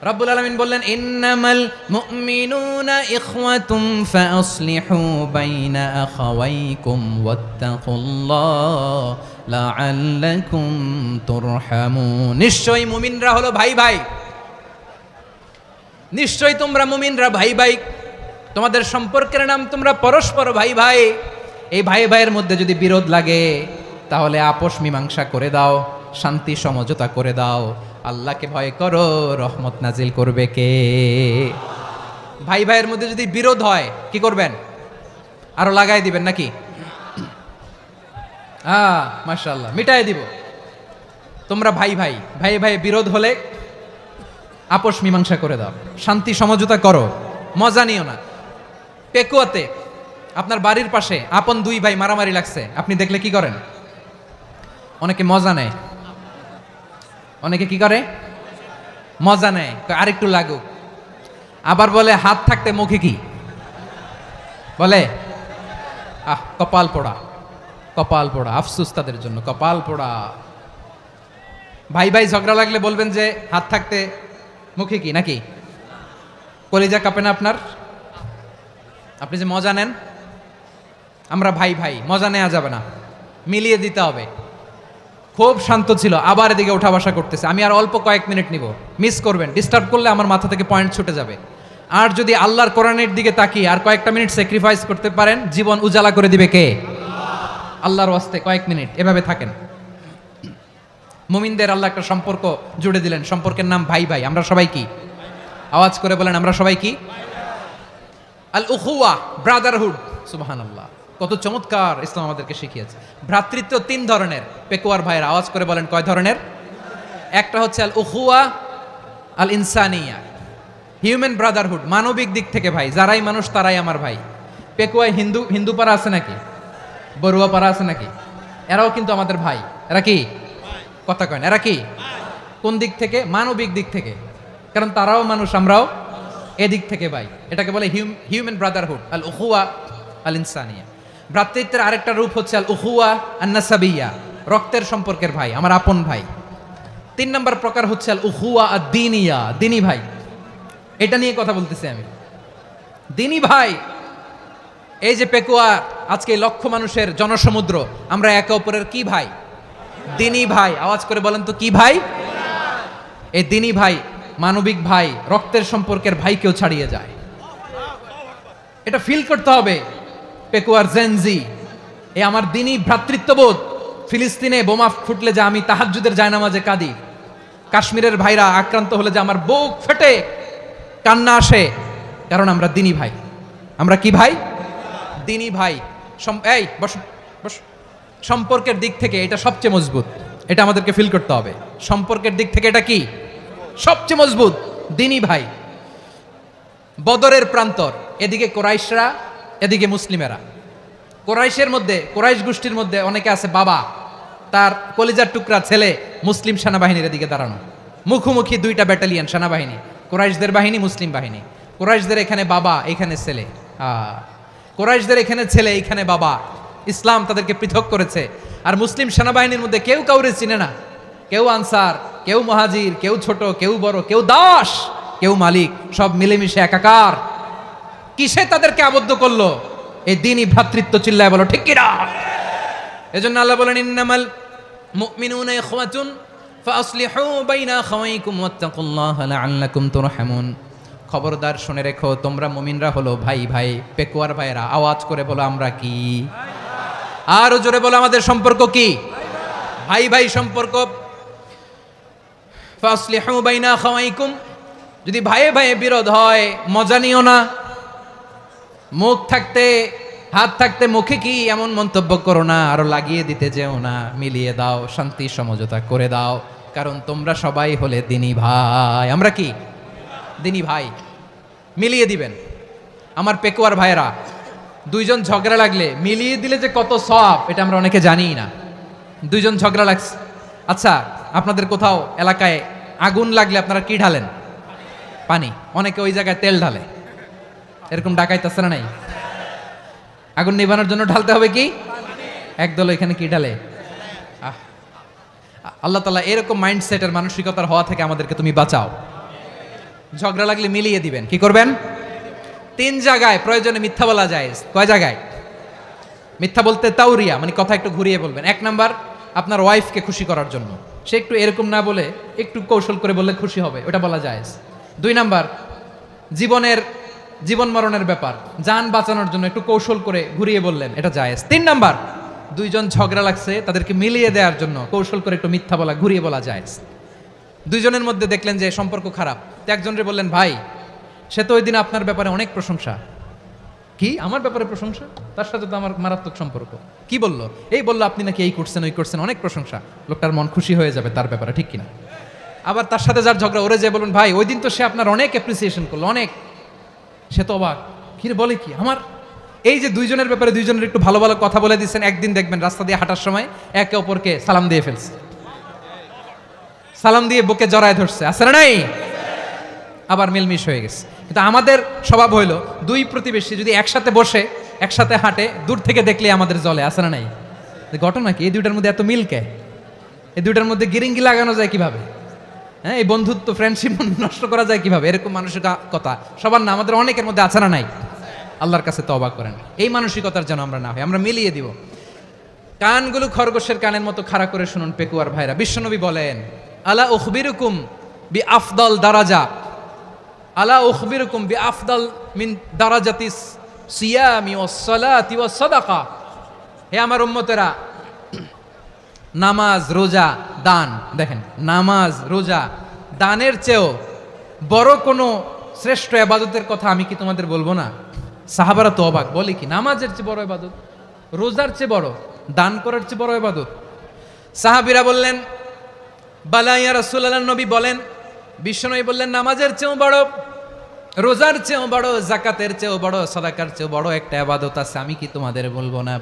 রব্বুল আলামিন বললেন ইন্নামাল মুমিনুনা ইখওয়াতুম ফাসলিহু বাইনা আখাওয়াইকুম ওয়াত্তাকুল্লাহ লাআল্লাকুম তুরহামুন। নিশ্চয়ই মুমিনরা হলো ভাই ভাই, নিশ্চয়ই তোমরা মুমিনরা ভাই ভাই, তোমাদের সম্পর্কের নাম তোমরা পরস্পর ভাই ভাই। এই ভাই ভাইয়ের মধ্যে যদি বিরোধ লাগে তাহলে আপোষ মীমাংসা করে দাও, শান্তি সমঝোতা করে দাও। আল্লাহকে ভয় করো, রহমত নাজিল করবে কে? ভাই ভাইয়ের মধ্যে যদি বিরোধ হয় কি করবেন? আরো লাগাই দিবেন নাকি? মাশাআল্লাহ, মিটাই দিব। তোমরা ভাই ভাই, ভাই ভাই বিরোধ হলে আপোষ মীমাংসা করে দাও, শান্তি সমঝোতা করো, মজা নিও না। পেকুয়াতে আপনার বাড়ির পাশে আপন 2 ভাই মারামারি লাগছে, আপনি দেখলে কি করেন? অনেকে মজা নেয়। অনেকে কি করে? মজা নেয়, আরেকটু লাগুক। আবার বলে হাত থাকতে মুখে কি বলে? কপাল পোড়া, কপাল পোড়া। আফসোস তাদের জন্য, কপাল পোড়া। ভাই ভাই ঝগড়া লাগলে বলবেন যে হাত থাকতে মুখে কি, নাকি? কলিজা কাঁপে না আপনার? আপনি যে মজা নেন। আমরা ভাই ভাই, মজা নেওয়া যাবে না, মিলিয়ে দিতে হবে। খুব শান্ত ছিল, আবার এদিকে ওঠা বসা করতেছে। আমি আর অল্প কয়েক মিনিট নিব, মিস করবেন। ডিস্টার্ব করলে আমার মাথা থেকে পয়েন্ট ছুটে যাবে। আর যদি আল্লাহর কোরআনের দিকে তাকিয়ে আর কয়েকটা মিনিট স্যাক্রিফাইস করতে পারেন, জীবন উজালা করে দিবে কে? আল্লাহর ওয়াস্তে কয়েক মিনিট এভাবে থাকেন। মুমিনদের আল্লাহ একটা সম্পর্ক জুড়ে দিলেন, সম্পর্কের নাম ভাই ভাই। আমরা সবাই কি? আওয়াজ করে বলেন, আমরা সবাই কি? আল উখুয়া, ব্রাদারহুড। সুবহানাল্লাহ, কত চমৎকার ইসলাম আমাদেরকে শিখিয়েছে। ভ্রাতৃত্ব 3 ধরনের। পেকুয়ার ভাইয়ের আওয়াজ করে বলেন কয় ধরনের? একটা হচ্ছে আল উখুয়া আল ইনসানিয়া, হিউম্যান ব্রাদারহুড, মানবিক দিক থেকে ভাই, যারাই মানুষ তারাই আমার ভাই। পেকুয়ায় হিন্দু পাড়া আছে নাকি? বড়ুয়া পাড়া আছে নাকি? এরাও কিন্তু আমাদের ভাই। এরা কি? কথা কয় না, এরা কি? কোন দিক থেকে? মানবিক দিক থেকে, কারণ তারাও মানুষ, আমরাও এদিক থেকে ভাই। এটাকে বলে হিউম্যান ব্রাদারহুড, আল উখুয়া আল ইনসানিয়া। ভ্রাতৃত্বের আরেকটা রূপ হচ্ছে আল উখুয়া আন নাসাবিয়া, রক্তের সম্পর্কের ভাই, আমার আপন ভাই। 3 নম্বর প্রকার হচ্ছে আল উখুয়া আদ দীনিয়া, দিনী ভাই। এটা নিয়ে কথা বলতেছি আমি। দিনী ভাই, এই যে পেকুয়া, আজকে লক্ষ মানুষের জনসমুদ্র, আমরা একে অপরের কি ভাই? দিনী ভাই। আওয়াজ করে বলেন তো কি ভাই? এই দিনী ভাই, মানবিক ভাই, রক্তের সম্পর্কের ভাইকেও ছাড়িয়ে যায়। এটা ফিল করতে হবে। পেকুয়ার জেনজি, এই আমার দিনী ভ্রাতৃত্ববোধ ফিলিস্তিনে বোমা ফুটলে যে আমি তাহাজ্জুদের জায়নামাজে কাঁদি, কাশ্মীরের ভাইরা আক্রান্ত হলে যে আমার বুক ফেটে কান্না আসে, কারণ আমরা দিনী ভাই। আমরা কি ভাই? দিনী ভাই। এই বসো বসো। সম্পর্কের দিক থেকে এটা সবচেয়ে মজবুত, এটা আমাদেরকে ফিল করতে হবে। সম্পর্কের দিক থেকে এটা কি সবচেয়ে মজবুত? দিনী ভাই। বদরের প্রান্তর, এদিকে কোরাইশরা, এদিকে মুসলিমেরা। কোরাইশের মধ্যে, কোরাইশ গোষ্ঠীর মধ্যে অনেকে আছে বাবা, তার কলিজার টুকরা ছেলে মুসলিম সেনাবাহিনীর এদিকে দাঁড়ানো, মুখোমুখি দুইটা ব্যাটালিয়ন সেনাবাহিনী, কোরাইশদের বাহিনী, মুসলিম বাহিনী। কোরাইশদের এখানে বাবা, এখানে ছেলে। কোরাইশদের এখানে ছেলে, এখানে বাবা। ইসলাম তাদেরকে পৃথক করেছে। আর মুসলিম সেনাবাহিনীর মধ্যে কেউ কাউরে চিনে না, কেউ আনসার, কেউ মুহাজির, কেউ ছোট, কেউ বড়, কেউ দাস, কেউ মালিক, সব মিলেমিশে একাকার। কিসে তাদেরকে আবদ্ধ করলো? এই দিনই ভ্রাতৃত্ব। চিল্লায় বলো ঠিক কিনা? এজন্য আল্লাহ বলেন, ইন্নামাল মুমিনুনা ইখওয়াতুন ফাসলিহু বাইনা আখাওয়াইকুম ওয়াত্তাকুল্লাহা লাআল্লাকুম তুরহামুন। খবরদার শুনে রেখো, তোমরা মুমিনরা হলো ভাই ভাই, পেকুয়ার ভাইরা। আওয়াজ করে বলো আমরা কি? আরো জোরে বলো আমাদের সম্পর্ক কি? ভাই ভাই সম্পর্ক। ফাসলিহু বাইনা আখাওয়াইকুম। যদি ভাইয়ে ভাইয়ে বিরোধ হয়, মজা নিও না। মুখ থাকতে, হাত থাকতে মুখে কি এমন মন্তব্য করো না, আরো লাগিয়ে দিতে যেও না। মিলিয়ে দাও, শান্তি সমঝোতা করে দাও, কারণ তোমরা সবাই হলে দিনী ভাই। আমরা কি? দিনী ভাই। মিলিয়ে দিবেন। আমার পেকুয়ার ভাইয়েরা, দুইজন ঝগড়া লাগলে মিলিয়ে দিলে যে কত সওয়াব, এটা আমরা অনেকে জানিই না। দুইজন ঝগড়া লাগছে, আচ্ছা আপনাদের কোথাও এলাকায় আগুন লাগলে আপনারা কি ঢালেন? পানি। অনেকে ওই জায়গায় তেল ঢালে। এরকম ডাকাইতেছে না নাই? আগুন নিভানোর জন্য ঢালতে হবে কি? একদল এখানে কি ঢালে? আল্লাহ তাআলা এরকম মাইন্ডসেটের, মানসিকতার হওয়া থেকে আমাদেরকে তুমি বাঁচাও। ঝগড়া লাগলে মিলিয়ে দিবেন। কি করবেন? 3 জায়গায় প্রয়োজনে মিথ্যা বলা যায়। কয় জায়গায় মিথ্যা বলতে? তাওরিয়া, মানে কথা একটু ঘুরিয়ে বলবেন। 1 নাম্বার, আপনার ওয়াইফকে খুশি করার জন্য, সে একটু এরকম না বলে একটু কৌশল করে বললে খুশি হবে, ওটা বলা যায়। 2 নাম্বার, জীবন মরণের ব্যাপার, জান বাঁচানোর জন্য একটু কৌশল করে ঘুরিয়ে বললেন, এটা জায়েজ। 3 নাম্বার, দুইজন ঝগড়া লাগছে, তাদেরকে মিলিয়ে দেওয়ার জন্য কৌশল করে একটু মিথ্যা বলা, ঘুরিয়ে বলা জায়েজ। দুইজনের মধ্যে দেখলেন যে সম্পর্ক খারাপ, তো একজনরে বললেন, ভাই সে তো ওই দিন আপনার ব্যাপারে অনেক প্রশংসা। কি আমার ব্যাপারে প্রশংসা? তার সাথে তো আমার মারাত্মক সম্পর্ক। কি বললো? এই বললো আপনি নাকি এই করছেন, ওই করছেন, অনেক প্রশংসা। লোকটার মন খুশি হয়ে যাবে তার ব্যাপারে, ঠিক কিনা? আবার তার সাথে যার ঝগড়া, ওরে যে বলুন, ভাই ওই দিন তো সে আপনার অনেক অ্যাপ্রিসিয়েশন করলো, অনেক। সে তো অবাক, কি রে বলে কি? আমার এই যে দুইজনের ব্যাপারে দুইজনের একটু ভালো ভালো কথা বলে দিচ্ছেন, একদিন দেখবেন রাস্তা দিয়ে হাঁটার সময় একে অপরকে সালাম দিয়ে ফেলছে, সালাম দিয়ে বুকে জড়ায় ধরছে, আছে না নাই? আবার মিলমিশ হয়ে গেছে। কিন্তু আমাদের স্বভাব হইলো, দুই প্রতিবেশী যদি একসাথে বসে একসাথে হাঁটে, দূর থেকে দেখলে আমাদের জলে, আছে না নাই? ঘটনা কি? এই দুইটার মধ্যে এত মিলকে, এই দুইটার মধ্যে গিরিঙ্গি লাগানো যায় কিভাবে? হ্যাঁ, এই বন্ধুত্ব, ফ্রেন্ডশিপ নষ্ট করা যায় কিভাবে? এরকম মানসিকতা সবার না, আমাদের অনেকের মধ্যে আছে না নাই? আল্লাহর কাছে তওবা করেন, এই মানসিকতার যেন আমরা না হই, আমরা মিলিয়ে দিব। কানগুলো খরগোশের কানের মতো খাড়া করে শুনুন পেকুয়ার ভাইরা। বিশ্বনবী বলেন, আলা উখবিরুকুম বি আফদাল দারাজা, আলা উখবিরুকুম বি আফদাল মিন দারাজাতিস সিয়ামি ওয়াস সালাতি ওয়াস সাদাকা। হে আমার উম্মতেরা, নামাজ, রোজা, দান, দেখেন নামাজ, রোজা, দানের চেয়েও বড় কোনো শ্রেষ্ঠ ইবাদতের কথা আমি কি তোমাদের বলবো না? সাহাবারা তো অবাক, বলে কি নামাজের চেয়ে বড় ইবাদত, রোজার চেয়ে বড়, দান করার চেয়ে বড় ইবাদত? সাহাবীরা বললেন, বালা ইয়া রাসূলুল্লাহ। নবী বলেন, বিশ্বনবী বললেন, নামাজের চেয়েও বড়, রোজার চেয়েও বড়, যাকাতের চেয়েও বড়, সাদাকার চেয়েও বড় একটা ইবাদত আছে, আমি কি তোমাদের বলবো না?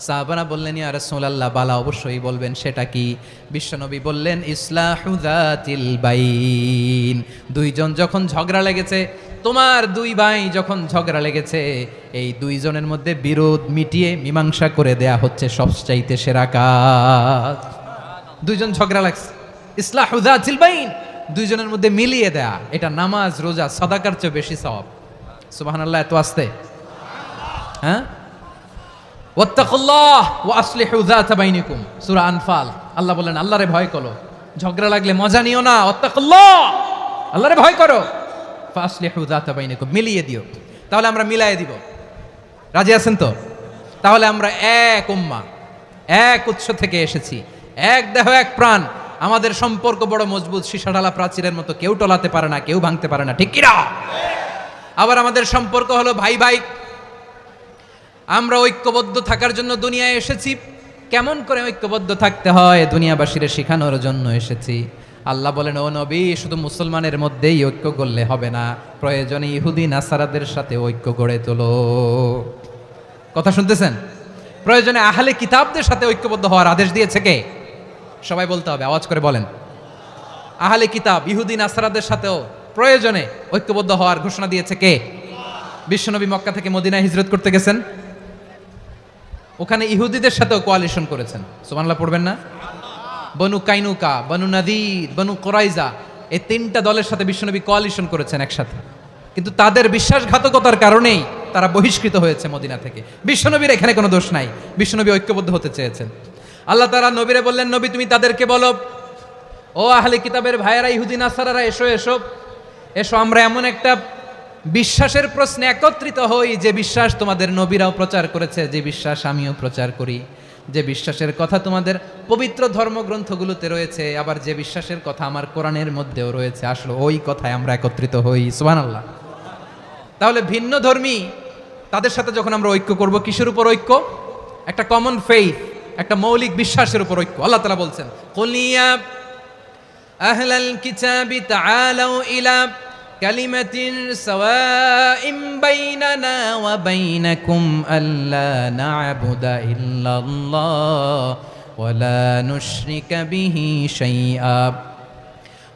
সাহাবারা বললেন, ইয়া রাসূলুল্লাহ, বালা, অবশ্যই বলবেন, সেটা কি? বিশ্বনবী বললেন, ইসলাহু যাতিল বাইন। দুইজন যখন ঝগড়া লেগেছে, তোমার দুই ভাই যখন ঝগড়া লেগেছে, এই দুইজনের মধ্যে বিরোধ মিটিয়ে মীমাংসা করে দেয়া হচ্ছে সবচাইতে সেরা কাজ। দুইজন ঝগড়া লাগছে, ইসলাহু যাতিল বাইন, দুইজনের মধ্যে মিলিয়ে দেয়া, এটা নামাজ, রোজা, সাদাকার চেয়ে বেশি সওয়াব। সুবহানাল্লাহ, এত আসতে? হ্যাঁ, ওয়াত্তাকুল্লাহ ওয়া আসলিহু যাতা বাইনিকুম, সূরা আনফাল। আল্লাহ বলেন, আল্লাহরে ভয় করো, ঝগড়া লাগলে মজা নিও না, ওয়াত্তাকুল্লাহ, আল্লাহরে ভয় করো, ফাসলিহু যাতা বাইনিকুম, মিলিয়ে দিও। তাহলে আমরা মিলায়ে দিব, রাজি আছেন তো? তাহলে আমরা এক উম্মাহ, এক উৎস থেকে এসেছি, এক দেহ এক প্রাণ। আমাদের সম্পর্ক বড় মজবুত, সীসাঢালা প্রাচীরের মতো, কেউ টলাতে পারে না, কেউ ভাঙতে পারে না, ঠিক কিনা? আবার আমাদের সম্পর্ক হলো ভাই ভাই। আমরা ঐক্যবদ্ধ থাকার জন্য দুনিয়ায় এসেছি। কেমন করে ঐক্যবদ্ধ থাকতে হয় দুনিয়াবাসীর শেখানোর জন্য এসেছি। আল্লাহ বলেন, ও নবী, শুধু মুসলমানের মধ্যেই ঐক্য করলে হবে না, প্রয়োজনে ইহুদি নাসারাদের সাথে ঐক্য গড়ে তোলো। কথা শুনতেছেন? প্রয়োজনে আহলে কিতাবদের সাথে ঐক্যবদ্ধ হওয়ার আদেশ দিয়েছে কে? সবাই বলতে হবে, আওয়াজ করে বলেন। আহলে কিতাব ইহুদি নাসারাদের সাথেও প্রয়োজনে ঐক্যবদ্ধ হওয়ার ঘোষণা দিয়েছে কে? বিশ্বনবী মক্কা থেকে মদিনায় হিজরত করতে গেছেন, ওখানে ইহুদিদের সাথেও কোয়ালিশন করেছেন। সুবহানাল্লাহ পড়বেন না? বনু কাইনুকা, বনু নাদির, বনু কোরাইজা, এই তিনটা দলের সাথে বিশ্বনবী কোয়ালিশন করেছেন একসাথে। কিন্তু তাদের বিশ্বাসঘাতকতার কারণেই তারা বহিষ্কৃত হয়েছে মদিনা থেকে। বিশ্বনবীর এখানে কোনো দোষ নাই, বিশ্বনবী ঐক্যবদ্ধ হতে চেয়েছেন। আল্লাহ তাআলা নবীরে বললেন, নবী তুমি তাদেরকে বলো, ও আহলে কিতাবের ভাইয়েরা, ইহুদি নাসারারা, এসো এসো এসো, আমরা এমন একটা বিশ্বাসের প্রশ্নে একত্রিত হই যে বিশ্বাস তোমাদের নবীরাও প্রচার করেছে, যে বিশ্বাস আমিও প্রচার করি, যে বিশ্বাসের কথা তোমাদের পবিত্র ধর্মগ্রন্থগুলোতে রয়েছে, আবার যে বিশ্বাসের কথা আমার কোরআনের মধ্যেও রয়েছে। আসলে ওই কথায় আমরা একত্রিত হই। সুবহানাল্লাহ। তাহলে ভিন্ন ধর্মী তাদের সাথে যখন আমরা ঐক্য করব, কিসের উপর ঐক্য? একটা কমন ফেইথ, একটা মৌলিক বিশ্বাসের উপর ঐক্য। আল্লাহ তাআলা বলছেন, কুল ইয়া আহলাল কিতাবি তাআলাউ ইলা কালিমাতিন সাওয়াইন বাইনানা ওয়া বাইনাকুম আল্লা না'বুদা ইল্লাল্লাহ ওয়া লা নুশরিকা বিহি শাইআ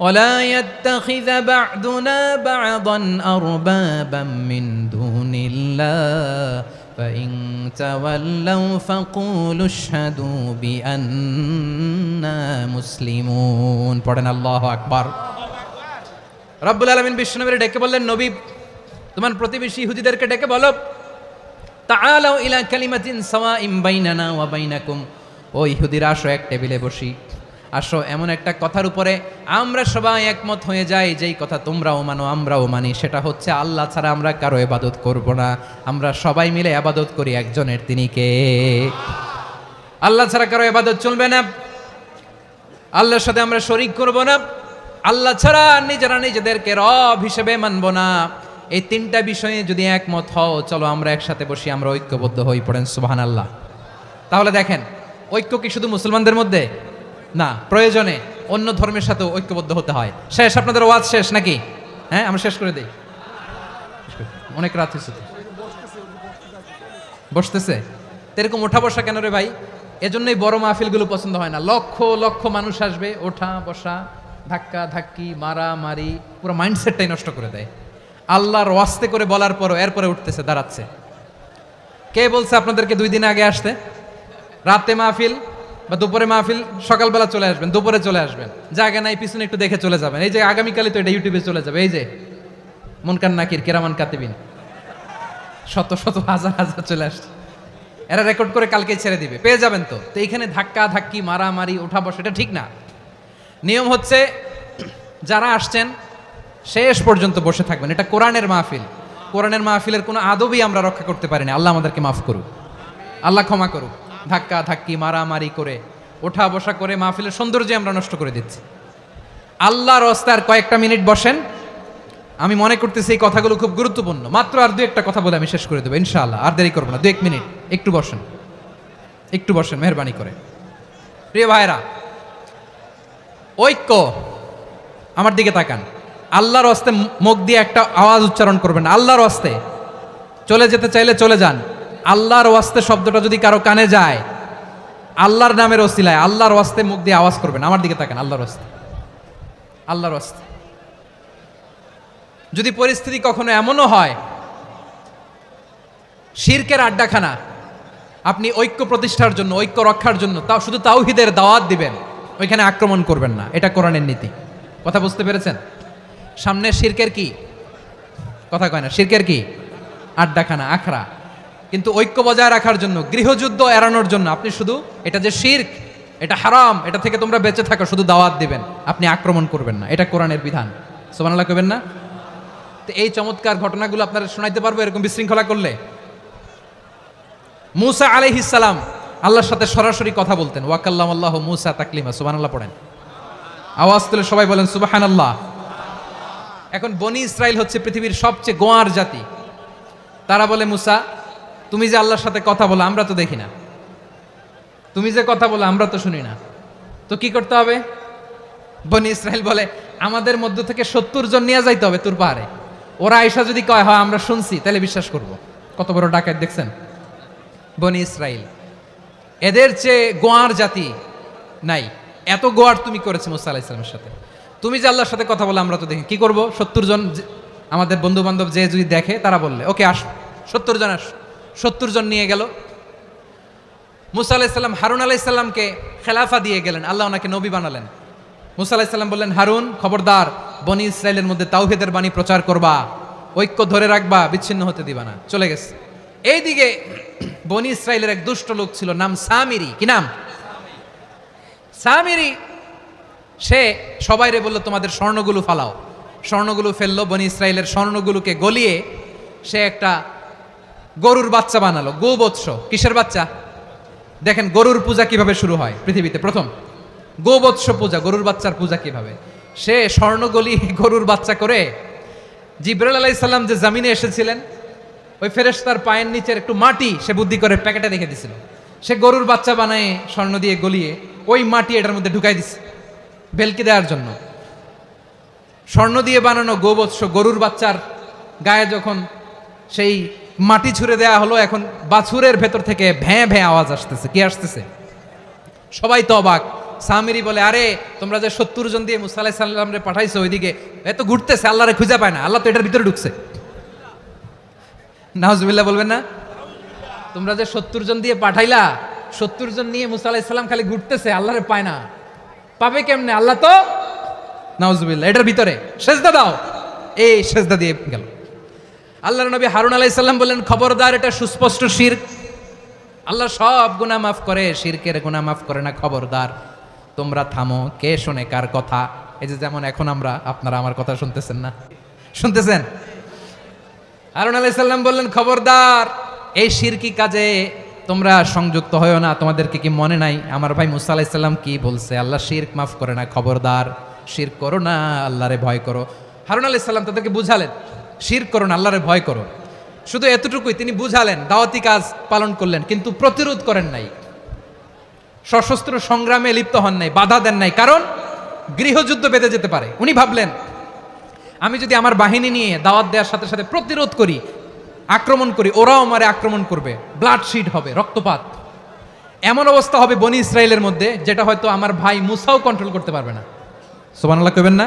ওয়া লা ইয়াত্তাখিযা বা'দুনা বা'দান আরবাবাম মিন দুনিল্লাহ ফাইন তাওয়াল্লাউ ফাকুলু আশহাদু বিআন্না মুসলিমুন। পড়েন আল্লাহু আকবার। রব্বুল আলামিন বিশ্বনবীর ডেকে বললেন, নবী তোমার প্রতিবেশী ইহুদিদেরকে ডেকে বলো, তাআলাউ ইলা কালিমাতিন সাওয়াইন বাইনানা ওয়া বাইনাকুম, ও ইহুদিরা আসো, এক টেবিলে বসি, আসো এমন একটা কথার উপরে আমরা সবাই একমত হয়ে যাই, যেই কথা তোমরাও মানো আমরাও মানি, সেটা হচ্ছে আল্লাহ ছাড়া আমরা কারো ইবাদত করব না, আমরা সবাই মিলে ইবাদত করি একজনের, তিনি কে? আল্লাহ ছাড়া কারো ইবাদত চলবে না, আল্লাহর সাথে আমরা শরীক করব না, আল্লাহ ছাড়া নিজেরা নিজেদেরকে রব হিসেবে মানব না। এই তিনটা বিষয়ে যদি একমত হও, চলো আমরা একসাথে বসি, আমরা ঐক্যবদ্ধ হই। পড়েন সুবহানাল্লাহ। তাহলে দেখেন, ঐক্য কি শুধু মুসলমানদের মধ্যে না, প্রয়োজনে অন্য ধর্মের সাথেও ঐক্যবদ্ধ হতে হয়। শেষ? আপনাদের ওয়াজ শেষ নাকি? হ্যাঁ, আমরা শেষ করে দেই, অনেক রাত হয়েছে। বসতেছে এরকম ওঠা বসা কেন রে ভাই? এজন্যই বড় মাহফিলগুলো পছন্দ হয় না। লক্ষ লক্ষ মানুষ আসবে, ওঠা বসা, ধাক্কা ধাক্কি, মারা মারি, পুরো মাইন্ডসেটটাই নষ্ট করে দেয়। আল্লাহর ওয়াস্তে করে বলার পরও এরপরে উঠতেছে, দাঁড়াচ্ছে। কে বলছে আপনাদেরকে 2 দিন আগে আসতে? রাতে মাহফিল বা দুপুরে মাহফিল, সকালবেলা চলে আসবেন, দুপুরে চলে আসবেন, জায়গা নাই পিছনে একটু দেখে চলে যাবেন। এই যে আগামীকালই তো এটা ইউটিউবে চলে যাবে, এই যে মুনকার নাকির কিরামান কাতিবিন, শত শত হাজার হাজার চলে আসছে, এরা রেকর্ড করে কালকে ছেড়ে দিবে, পেয়ে যাবেন। তো এইখানে ধাক্কা ধাক্কি, মারামারি, ওঠা বসা, এটা ঠিক না। নিয়ম হচ্ছে যারা আসছেন শেষ পর্যন্ত বসে থাকবেন। এটা কোরআনের মাহফিল, কোরআনের মাহফিলের কোনো আদবই আমরা রক্ষা করতে পারিনি। আল্লাহ আমাদেরকে মাফ করুক, আল্লাহ ক্ষমা করুক। ধাক্কা ধাক্কি, মারামারি করে, ওঠা বসা করে মাহফিলের সৌন্দর্য আমরা নষ্ট করে দিচ্ছি। আল্লাহর রাস্তায় আর কয়েকটা মিনিট বসেন। আমি মনে করতেছি এই কথাগুলো খুব গুরুত্বপূর্ণ। মাত্র আর 2-1টা কথা বলে আমি শেষ করে দেবো ইনশাআল্লাহ, আর দেরি করবো না। 2-1 মিনিট একটু বসেন, একটু বসেন মেহরবানি করে। প্রিয় ভাইরা, ঐক্য, আমার দিকে তাকান। আল্লাহর ওয়াস্তে মুখ দিয়ে একটা আওয়াজ উচ্চারণ করবেন, আল্লাহর ওয়াস্তে। চলে যেতে চাইলে চলে যান। আল্লাহর ওয়াস্তে শব্দটা যদি কারো কানে যায়, আল্লাহর নামের ওসিলায় আল্লাহর ওয়াস্তে মুখ দিয়ে আওয়াজ করবেন। আমার দিকে তাকান, আল্লাহর ওয়াস্তে, আল্লাহর ওয়াস্তে। যদি পরিস্থিতি কখনো এমনও হয় শিরকের আড্ডাখানা, আপনি ঐক্য প্রতিষ্ঠার জন্য, ঐক্য রক্ষার জন্য তাও শুধু তাওহীদের দাওয়াত দিবেন, ওইখানে আক্রমণ করবেন না। এটা কোরআনের নীতি। কথা বুঝতে পেরেছেন? সামনে শিরকের কি কথা কয় না, শিরকের কি আড্ডাখানা, আখড়া। কিন্তু ঐক্য বজায় রাখার জন্য, গৃহযুদ্ধ এড়ানোর জন্য আপনি শুধু এটা যে শিরক, এটা হারাম, এটা থেকে তোমরা বেঁচে থাকো, শুধু দাওয়াত দিবেন, আপনি আক্রমণ করবেন না। এটা কোরআনের বিধান। সুবহানাল্লাহ কইবেন না? তো এই চমৎকার ঘটনাগুলো আপনারা শোনাইতে পারবো এরকম বিশৃঙ্খলা করলে। মূসা আলাইহিস সালাম আল্লাহর সাথে সরাসরি কথা বলতেন। ওয়াকাল্লাম আল্লাহ মুসা তাকলিমা, সুবহানাল্লাহ পড়েন, আওয়াজ তুলে সবাই বলেন সুবহানাল্লাহ। এখন বনি ইসরাইল হচ্ছে পৃথিবীর সবচেয়ে গোয়ার জাতি। তারা বলে, মুসা তুমি যে আল্লাহর সাথে কথা বলো আমরা তো দেখি না, তুমি যে কথা বলো আমরা তো শুনি না, তো কি করতে হবে? বনি ইসরাইল বলে, আমাদের মধ্য থেকে 70 জন নিয়ে যাইতে হবে তুর পাহাড়ে। ওরা আয়েশা যদি কয় হয় আমরা শুনছি, তাহলে বিশ্বাস করব। কত বড় ডাকাত দেখছেন বনি ইসরাইল। এদের চেয়ে গোয়ার জাতি নাই। এত গোয়ার তুমি করেছো মুসা আলাইহিস সালামের সাথে। তুমি যে আল্লাহর সাথে কথা বলে আমরা তো দেখি, কি করব? 70 জন আমাদের বন্ধু বান্ধব যে যদি দেখে তারা বললে ওকে আসো, 70 জন আসো। 70 জন নিয়ে গেল। মুসা আলাইহিস সালাম হারুন আলাইহিস সালামকে খেলাফা দিয়ে গেলেন, আল্লাহ ওনাকে নবী বানালেন। মুসা আলাইহিস সালাম বললেন, হারুন খবরদার, বনি ইসরাইলের মধ্যে তাওহীদের বাণী প্রচার করবা, ঐক্য ধরে রাখবা, বিচ্ছিন্ন হতে দিবা না। চলে গেছে। এইদিকে বনি ইসরাইলের এক দুষ্ট লোক ছিল, নাম সামিরি। কি নাম? সামিরি। সে সবাইরে বলল তোমাদের স্বর্ণগুলো ফালাও। স্বর্ণগুলো ফেললো, বনি ইসরাইলের স্বর্ণগুলোকে গলিয়ে সে একটা গরুর বাচ্চা বানালো। গোবৎস। কিসের বাচ্চা? দেখেন গরুর পূজা কিভাবে শুরু হয় পৃথিবীতে প্রথম, গোবৎস পূজা, গরুর বাচ্চার পূজা কিভাবে। সে স্বর্ণগলি গরুর বাচ্চা করে জিবরাইল আলাইহিস সালাম যে জমিনে এসেছিলেন, ওই ফেরেশতার পায়ের নিচের একটু মাটি সে বুদ্ধি করে প্যাকেটে রেখে দিছিল। সে গরুর বাচ্চা বানায় স্বর্ণ দিয়ে গলিয়ে ওই মাটি এটার মধ্যে ঢুকাই দিছে ভেলকি দেওয়ার জন্য। স্বর্ণ দিয়ে বানানো গোবৎস গরুর বাচ্চার গায়ে যখন সেই মাটি ছুঁড়ে দেয়া হলো, এখন বাছুরের ভেতর থেকে ভ্যাঁ ভ্যাঁ আওয়াজ আসতেছে। কি আসতেছে? সবাই তো অবাক। সামিরি বলে, আরে তোমরা যে 70 জন দিয়ে মুসা আলাইহিস সালামরে পাঠাইছো, ওইদিকে এত ঘুরতেছে, আল্লাহরে খুঁজে পায় না, আল্লাহ তো এটার ভিতরে ঢুকছে। নাউজুবিল্লাহ বলবেন না? তোমরা যে 70 জন দিয়ে পাঠাইলা, 70 জন নিয়ে মুসা আলাইহিস সালাম খালি ঘুরতেছে, আল্লাহরে পায় না। পাবে কেমনে? আল্লাহ তো, নাউজুবিল্লাহ, এটার ভিতরে সেজদা দাও। এই সেজদা দিয়ে গেল। আল্লাহর নবী হারুন আলাইহিস সালাম বললেন, খবরদার, এটা সুস্পষ্ট শিরক। আল্লাহ সব গুনাহ মাফ করে, শিরকের গুনাহ মাফ করে না, খবরদার তোমরা থামো। কে শোনে কার কথা? এই যে যেমন এখন আপনারা আমার কথা শুনতেছেন না? শুনতেছেন? হারুন আলাইহিস সালাম বললেন, খবরদার, এই শিরকি কাজে তোমরা সংযুক্ত হয়ো না। তোমাদেরকে কি মনে নাই আমার ভাই মুসা আলাইহিস সালাম কি বলছে? আল্লাহ শিরক মাফ করে না, খবরদার শিরক করো না, আল্লাহরে ভয় করো। হারুন আলাইহিস সালাম তাদেরকে বুঝালেন, শিরক করো না, আল্লাহরে ভয় করো। শুধু এতটুকুই তিনি বুঝালেন, দাওয়াতি কাজ পালন করলেন, কিন্তু প্রতিরোধ করেন নাই, সশস্ত্র সংগ্রামে লিপ্ত হন নাই, বাধা দেন নাই, কারণ গৃহযুদ্ধ বেঁধে যেতে পারে। উনি ভাবলেন, আমি যদি আমার বাহিনী নিয়ে দাওয়াত দেওয়ার সাথে সাথে প্রতিরোধ করি, আক্রমণ করি, ওরাও আমারে আক্রমণ করবে, ব্লাডশিড হবে, রক্তপাত, এমন অবস্থা হবে বনি ইসরায়েলের মধ্যে যেটা হয়তো আমার ভাই মুসাও কন্ট্রোল করতে পারবে না। সুবহানাল্লাহ কইবেন না?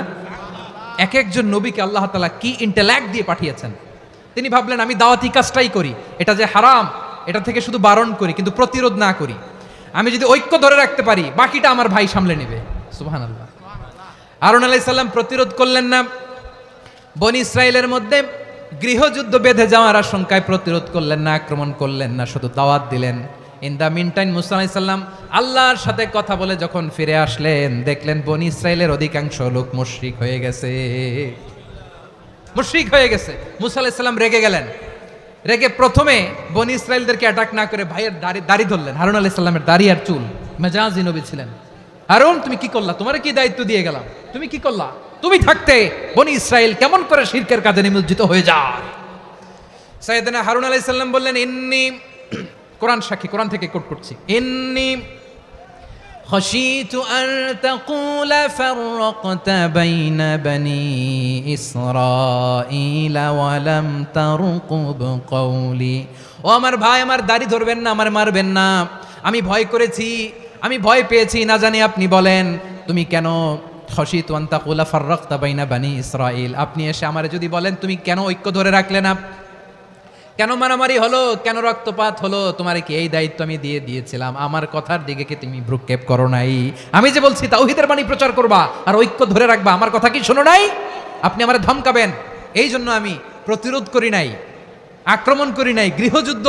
এক একজন নবীকে আল্লাহ তাআলা কি ইন্টেলেক্ট দিয়ে পাঠিয়েছেন। তিনি ভাবলেন, আমি দাওয়াতি কাজটাই করি, এটা যে হারাম এটা থেকে শুধু বারণ করি, কিন্তু প্রতিরোধ না করি। আমি যদি ঐক্য ধরে রাখতে পারি, বাকিটা আমার ভাই সামলে নেবে। সুবহানাল্লাহ। হারুন আলাইহিস সালাম প্রতিরোধ করলেন না, বনি ইসরায়েলের মধ্যে গৃহযুদ্ধ বেঁধে যাওয়ার আশঙ্কায় প্রতিরোধ করলেন না, আক্রমণ করলেন না, শুধু দাওয়াত দিলেন। ইন দ্য মিন টাইম মুসা আলাইহিস সালাম আল্লাহর সাথে কথা বলে যখন ফিরে আসলেন, দেখলেন বনি ইসরায়েলের অধিকাংশ লোক মুশরিক হয়ে গেছে, মুশরিক হয়ে গেছে। মুসা আলাইহিস সালাম রেগে গেলেন। রেগে প্রথমে বনি ইসরায়েলদেরকে অ্যাটাক না করে ভাইয়ের দাড়ি ধরলেন। হারুন আলাইহিস সালামের দাড়ি আর চুল, মেজাজি নবী ছিলেন। হারুন, তুমি কি করলা? তোমার কি দায়িত্ব দিয়ে গেলাম, তুমি কি করলা? তুমি থাকতে বনি ইসরায়েল কেমন করে শিরকের কাজে নিমজ্জিত হয়ে যায়? সাইয়েদনা হারুন আলাইহিস সালাম বললেন, ইন্নী, কোরআন সাক্ষী, কোরআন থেকে কোট করছি, ইন্নী খাশিতু আন তাকুলা ফাররাকতা বাইনা বনি ইসরাঈল ওয়া লাম তারকুব কওলি। ও আমার ভাই, আমার দাড়ি ধরবেন না, আমার মারবেন না। আমি ভয় করেছি, আমি ভয় পেয়েছি, না জানি আপনি বলেন তুমি কেন খাশিতু আন তাকুলা ফাররাকতা বাইনা বনি ইসরাঈল, আপনি এসে আমারে যদি বলেন তুমি কেন ঐক্য ধরে রাখলে না, কেন মারামারি হলো, কেন রক্তপাত হলো, তোমার কি এই দায়িত্ব আমি দিয়ে দিয়েছিলাম? আমার কথার দিকে কি তুমি ভ্রুক্ষেপ করো নাই? আমি যে বলছি তাওহীদের বাণী প্রচার করবা আর ঐক্য ধরে রাখবা, আমার কথা কি শোনো নাই? আপনি আমারে ধমকাবেন, এই জন্য আমি প্রতিরোধ করি নাই, আক্রমণ করি নাই, গৃহযুদ্ধ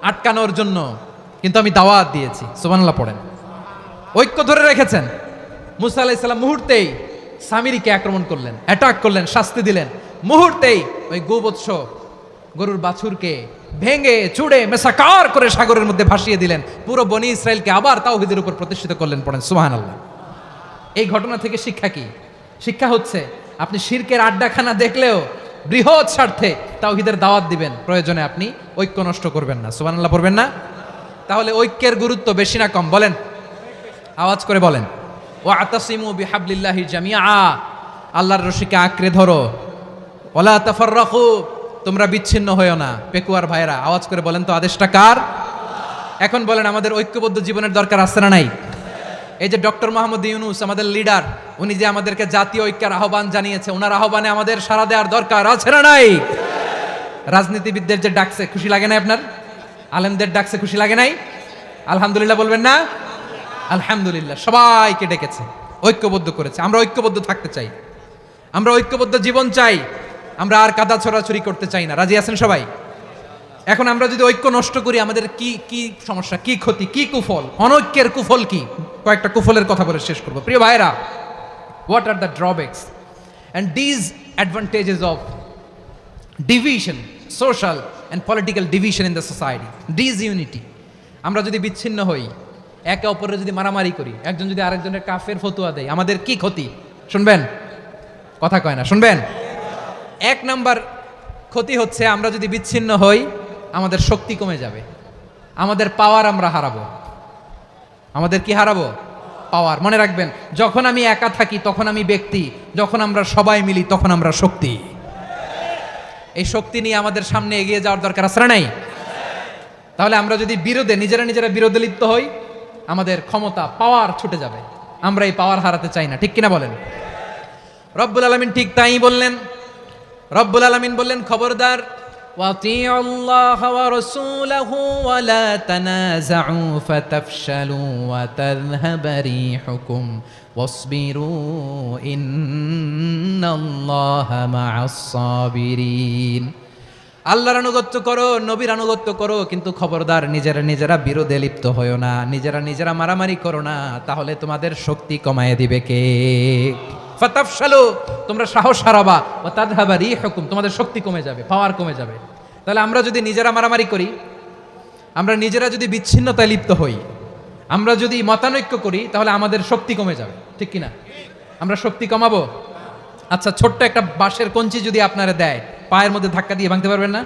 আটকানোর জন্য কিন্তু আমি দাওয়াত দিয়েছি। সুবহানাল্লাহ পড়েন। ঐক্য ধরে রেখেছেন। মুসা আলাইহিস সালাম মুহূর্তেই সামিরিকে আক্রমণ করলেন, অ্যাটাক করলেন, শাস্তি দিলেন। মুহূর্তেই ওই গোবৎস গরুর বাছুরকে ভেঙে চুড়ে মেসাকার করে সাগরের মধ্যে ভাসিয়ে দিলেন, পুরো বনি ইসরায়েলকে আবার তাওহীদের উপর প্রতিষ্ঠিত করলেন। পড়েন সুবহানাল্লাহ। এই ঘটনা থেকে শিক্ষা কি? শিক্ষা হচ্ছে আপনি শিরকের আড্ডাখানা দেখলেও বৃহৎ স্বার্থে তাওহীদের দাওয়াত দিবেন, প্রয়োজনে আপনি ঐক্য নষ্ট করবেন না। সুবহানাল্লাহ পড়বেন না? তাহলে ঐক্যের গুরুত্ব বেশি না কম বলেন? আওয়াজ করে বলেন। ওয়াতাসিমু বিহাবলিল্লাহি জামিআ, আল্লাহর রশিকে আঁকড়ে ধরো। ওয়ালা তাফাররাকু, তোমরা বিচ্ছিন্ন হয়েও না। পেকুয়ার ভাইরা আওয়াজ করে বলেন তো আদেশটা কার? এখন বলেন আমাদের ঐক্যবদ্ধ জীবনের দরকার আছে না নাই? এই যে ডক্টর মোহাম্মদ ইউনূস আমাদের লিডার, উনি যে আমাদেরকে জাতীয় ঐক্যের আহ্বান জানিয়েছে, ওনার আহ্বানে আমাদের সাড়া দেওয়ার দরকার আছে না নাই? রাজনীতিবিদদের যে ডাকছে খুশি লাগে না আপনার? আলেমদের ডাকছে খুশি লাগে নাই? আলহামদুলিল্লাহ বলবেন না? আলহামদুলিল্লাহ, সবাইকে ডেকেছে, ঐক্যবদ্ধ করেছে। আমরা ঐক্যবদ্ধ থাকতে চাই, আমরা ঐক্যবদ্ধ জীবন চাই, আমরা আর কাদা ছড়াছড়ি করতে চাই না। রাজি আছেন সবাই? এখন আমরা যদি ঐক্য নষ্ট করি আমাদের কি কি সমস্যা, কি ক্ষতি, কি কুফল? অনৈক্যের কুফল কি? কয়েকটা কুফলের কথা বলে শেষ করব। প্রিয় ভাইরা, what are the drawbacks and disadvantages of division, social and political division in the society? Disunity. আমরা যদি বিচ্ছিন্ন হই, একে অপরের যদি মারামারি করি, একজন যদি আরেকজনের কাফের ফতুয়া দেয়, আমাদের কি ক্ষতি? শুনবেন? কথা কয় না, শুনবেন? এক নাম্বার ক্ষতি হচ্ছে আমরা যদি বিচ্ছিন্ন হই আমাদের শক্তি কমে যাবে, আমাদের পাওয়ার আমরা হারাবো। আমাদের কি হারাবো? পাওয়ার। মনে রাখবেন, যখন আমি একা থাকি তখন আমি ব্যক্তি, যখন আমরা সবাই মিলি তখন আমরা শক্তি। এই শক্তি নিয়ে আমাদের সামনে এগিয়ে যাওয়ার দরকার আছে না নাই? তাহলে আমরা যদি নিজেরা বিরোধে লিপ্ত হই, আমাদের ক্ষমতা, পাওয়ার ছুটে যাবে। আমরা এই পাওয়ার হারাতে চাই না, ঠিক কিনা বলেন? রব্বুল আলামিন ঠিক তাই বললেন। রব্বুল আলামিন বললেন, খবরদার, ওয়াতিউল্লাহ ওয়া রাসূলাহু ওয়া লা তানাযাউ ফাতাফশালু ওয়া তাযহাবা রিহুকুম ওয়াসবিরু ইন্নাল্লাহা মা'আস সাবিরিন। আল্লাহর আনুগত্য করো, নবীর আনুগত্য করো, কিন্তু খবরদার নিজেরা বিরোধে লিপ্ত হয়ো না, নিজেরা মারামারি করো না, তাহলে তোমাদের শক্তি কমায় দিবে কে? ফাতাফশালু, তোমরা সাহস হারাবা, ওয়া তাযহাবা রিহুকুম, তোমাদের শক্তি কমে যাবে, পাওয়ার কমে যাবে। তাহলে আমরা যদি নিজেরা মারামারি করি, আমরা নিজেরা যদি বিচ্ছিন্নতায় লিপ্ত হই, আমরা যদি মতানৈক্য করি, তাহলে আমাদের শক্তি কমে যাবে, ঠিক কিনা? আমরা শক্তি কমাবো। আচ্ছা, ছোট্ট একটা বাঁশের কঞ্চি যদি আপনারা দেয়, পায়ের মধ্যে ধাক্কা দিয়ে ভাঙতে পারবেন না?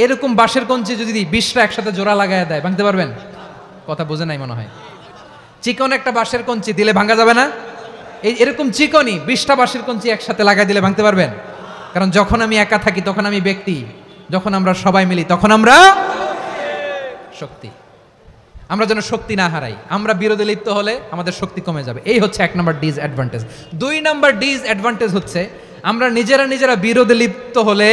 এরকম বাঁশের কঞ্চি যদি 20টা একসাথে জোড়া লাগায় দেয়, ভাঙতে পারবেন? কথা বোঝে নাই মনে হয়। চিকন একটা বাঁশের কঞ্চি দিলে ভাঙা যাবে না? এরকম চিকনই 20টা বাঁশের কঞ্চি একসাথে লাগাই দিলে ভাঙতে পারবেন? কারণ যখন আমি একা থাকি তখন আমি ব্যক্তি, যখন আমরা সবাই মিলি তখন আমরা শক্তি। আমরা যেন শক্তি না হারাই। আমরা বিরোধে লিপ্ত হলে আমাদের শক্তি কমে যাবে। এই হচ্ছে 1 নাম্বার ডিসঅ্যাডভান্টেজ। 2 নাম্বার ডিসঅ্যাডভান্টেজ হচ্ছে আমরা নিজেরা বিরোধে লিপ্ত হলে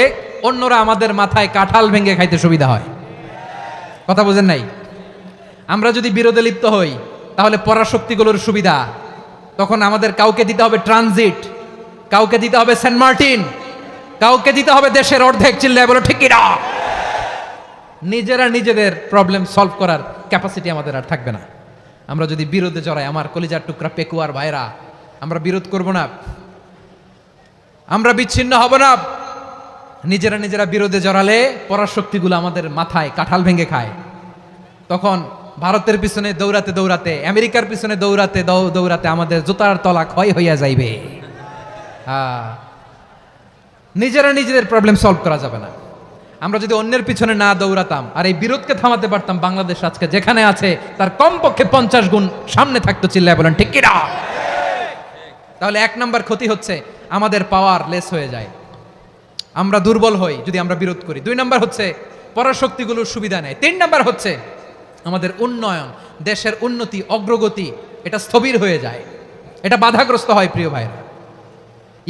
অন্যরা আমাদের মাথায় কাঁঠাল ভেঙে খাইতে সুবিধা হয়। কথা বোঝেন নাই? আমরা যদি বিরোধে লিপ্ত হই তাহলে পরাশক্তিগুলোর সুবিধা, তখন আমাদের কাউকে দিতে হবে ট্রানজিট, কাউকে দিতে হবে সেন্ট মার্টিন, কাউকে দিতে হবে দেশের অর্ধেক। চিল্লায় বলো ঠিক কিনা? নিজেদের প্রবলেম সলভ করার ক্যাপাসিটি আমাদের আর থাকবে না। আমরা যদি বিরোধে জড়াই, আমার কলিজার টুকরা পেকুয়ার ভাইরা, আমরা বিরোধ করব না, আমরা বিচ্ছিন্ন হব না। নিজেরা বিরোধে জড়ালে পরাশক্তিগুলো আমাদের মাথায় কাঁঠাল ভেঙে খায়। তখন ভারতের পিছনে দৌড়াতে, আমেরিকার পিছনে দৌড়াতে আমাদের জুতার তলা ক্ষয় হইয়া যাইবে। নিজেদের প্রবলেম সলভ করা যাবে না। আমরা যদি অন্যের পিছনে না দৌড়াতাম আর এই বিরোধকে থামাতে পারতাম, বাংলাদেশ আজকে যেখানে আছে তার কমপক্ষে 50 গুণ সামনে থাকতো। চিল্লায় বলেন ঠিক কিনা? তাহলে 1 নাম্বার ক্ষতি হচ্ছে আমাদের পাওয়ার লেস হয়ে যায়, আমরা দুর্বল হই যদি আমরা বিরোধ করি। 2 নাম্বার হচ্ছে পরাশক্তিগুলোর সুবিধা নেয়। 3 নাম্বার হচ্ছে আমাদের উন্নয়ন, দেশের উন্নতি, অগ্রগতি, এটা স্থবির হয়ে যায়, এটা বাধাগ্রস্ত হয়। প্রিয় ভাইরা,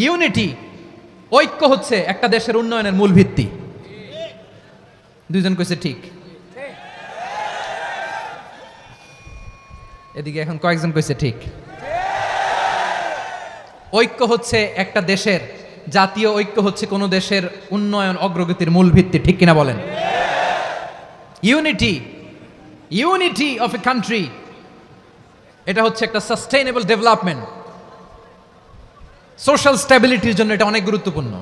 ইউনিটি, ঐক্য হচ্ছে একটা দেশের উন্নয়নের মূল ভিত্তি। 2 জন কইছে ঠিক, এদিকে এখন কয়েকজন কইছে ঠিক। ঐক্য হচ্ছে একটা দেশের, জাতীয় ঐক্য হচ্ছে কোন দেশের উন্নয়ন, অগ্রগতির মূল ভিত্তি, ঠিক কিনা বলেন? ইউনিটি অফ এ কান্ট্রি, এটা হচ্ছে একটা সাস্টেইনেবল ডেভেলপমেন্ট, সোশ্যাল স্ট্যাবিলিটির জন্য এটা অনেক গুরুত্বপূর্ণ।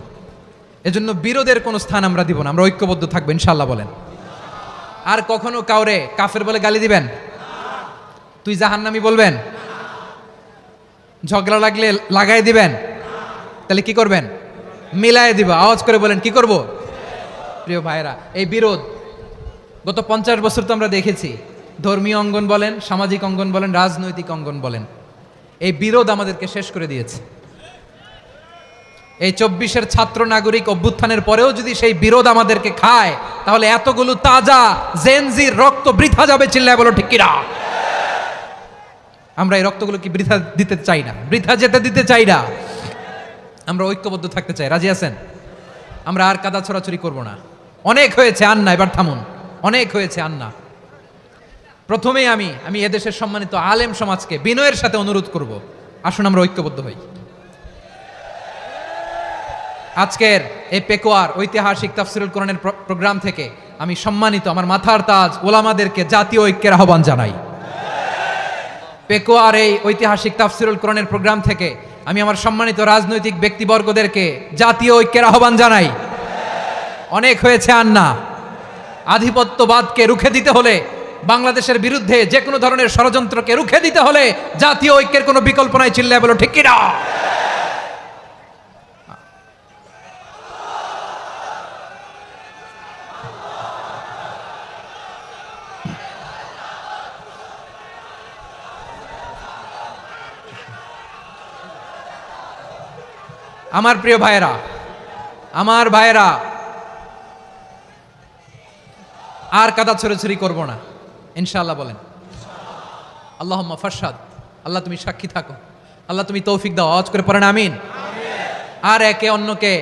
এজন্য বিরোধের কোনো স্থান আমরা দিব না, আমরা ঐক্যবদ্ধ থাকবো ইনশাআল্লাহ বলেন। আর কখনো কাউরে কাফের বলে গালি দিবেন? তুই জাহান্নামী বলবেন? ঝগড়া লাগলে লাগাই দিবেন? তাহলে কি করবেন? মিলায় দিব। আওয়াজ করে বলেন কি করব? প্রিয় ভাইরা, এই বিরোধ গত 50 বছর তো আমরা দেখেছি, ধর্মীয় অঙ্গন বলেন, সামাজিক অঙ্গন বলেন, রাজনৈতিক অঙ্গন বলেন, এই বিরোধ আমাদেরকে শেষ করে দিয়েছে। এই 24-এর ছাত্র নাগরিক অভ্যুত্থানের পরেও যদি সেই বিরোধ আমাদেরকে খায়, তাহলে এতগুলো তাজা জেনজির রক্ত বৃথা যাবে। চিল্লায় বলো ঠিক কিনা? আমরা এই রক্তগুলো কি বৃথা দিতে চাই না, বৃথা যেতে দিতে চাই না। আমরা ঐক্যবদ্ধ থাকতে চাই। রাজি আছেন? আমরা আর কাদা ছড়াছড়ি করব না। অনেক হয়েছে আন্না, এবার থামুন। অনেক হয়েছে আন্না। প্রথমেই আমি এদেশের সম্মানিত আলেম সমাজকে বিনয়ের সাথে অনুরোধ করব, আসুন আমরা ঐক্যবদ্ধ হই। আজকের এই পেকুয়ার ঐতিহাসিক তাফসিরুল কোরআনের প্রোগ্রাম থেকে আমি সম্মানিত আমার মাথার তাজ ওলামাদেরকে জাতীয় ঐক্যের আহ্বান জানাই। পেকুয়ার এই ঐতিহাসিক তাফসিরুল কোরআনের প্রোগ্রাম থেকে আমি আমার সম্মানিত রাজনৈতিক ব্যক্তিবর্গদেরকে জাতীয় ঐক্যের আহ্বান জানাই। অনেক হয়েছে আন্না। আধিপত্যবাদকে রুখে দিতে হলে, বাংলাদেশের বিরুদ্ধে যে কোনো ধরনের ষড়যন্ত্রকে রুখে দিতে হলে জাতীয় ঐক্যের কোনো বিকল্প নাই। চিল্লায় বলো ঠিক কিনা? আমার প্রিয় ভাইয়েরা, আমার ভাইয়েরা, আর কাদা ছড়াছড়ি করব না ইনশাআল্লাহ বলেন। আল্লাহুম্মা ফাশহাদ। আল্লাহ তুমি সাক্ষী থাকো, আল্লাহ তুমি তৌফিক দাও। আওয়াজ করে পড়েন আমিন। আর একে অন্যকে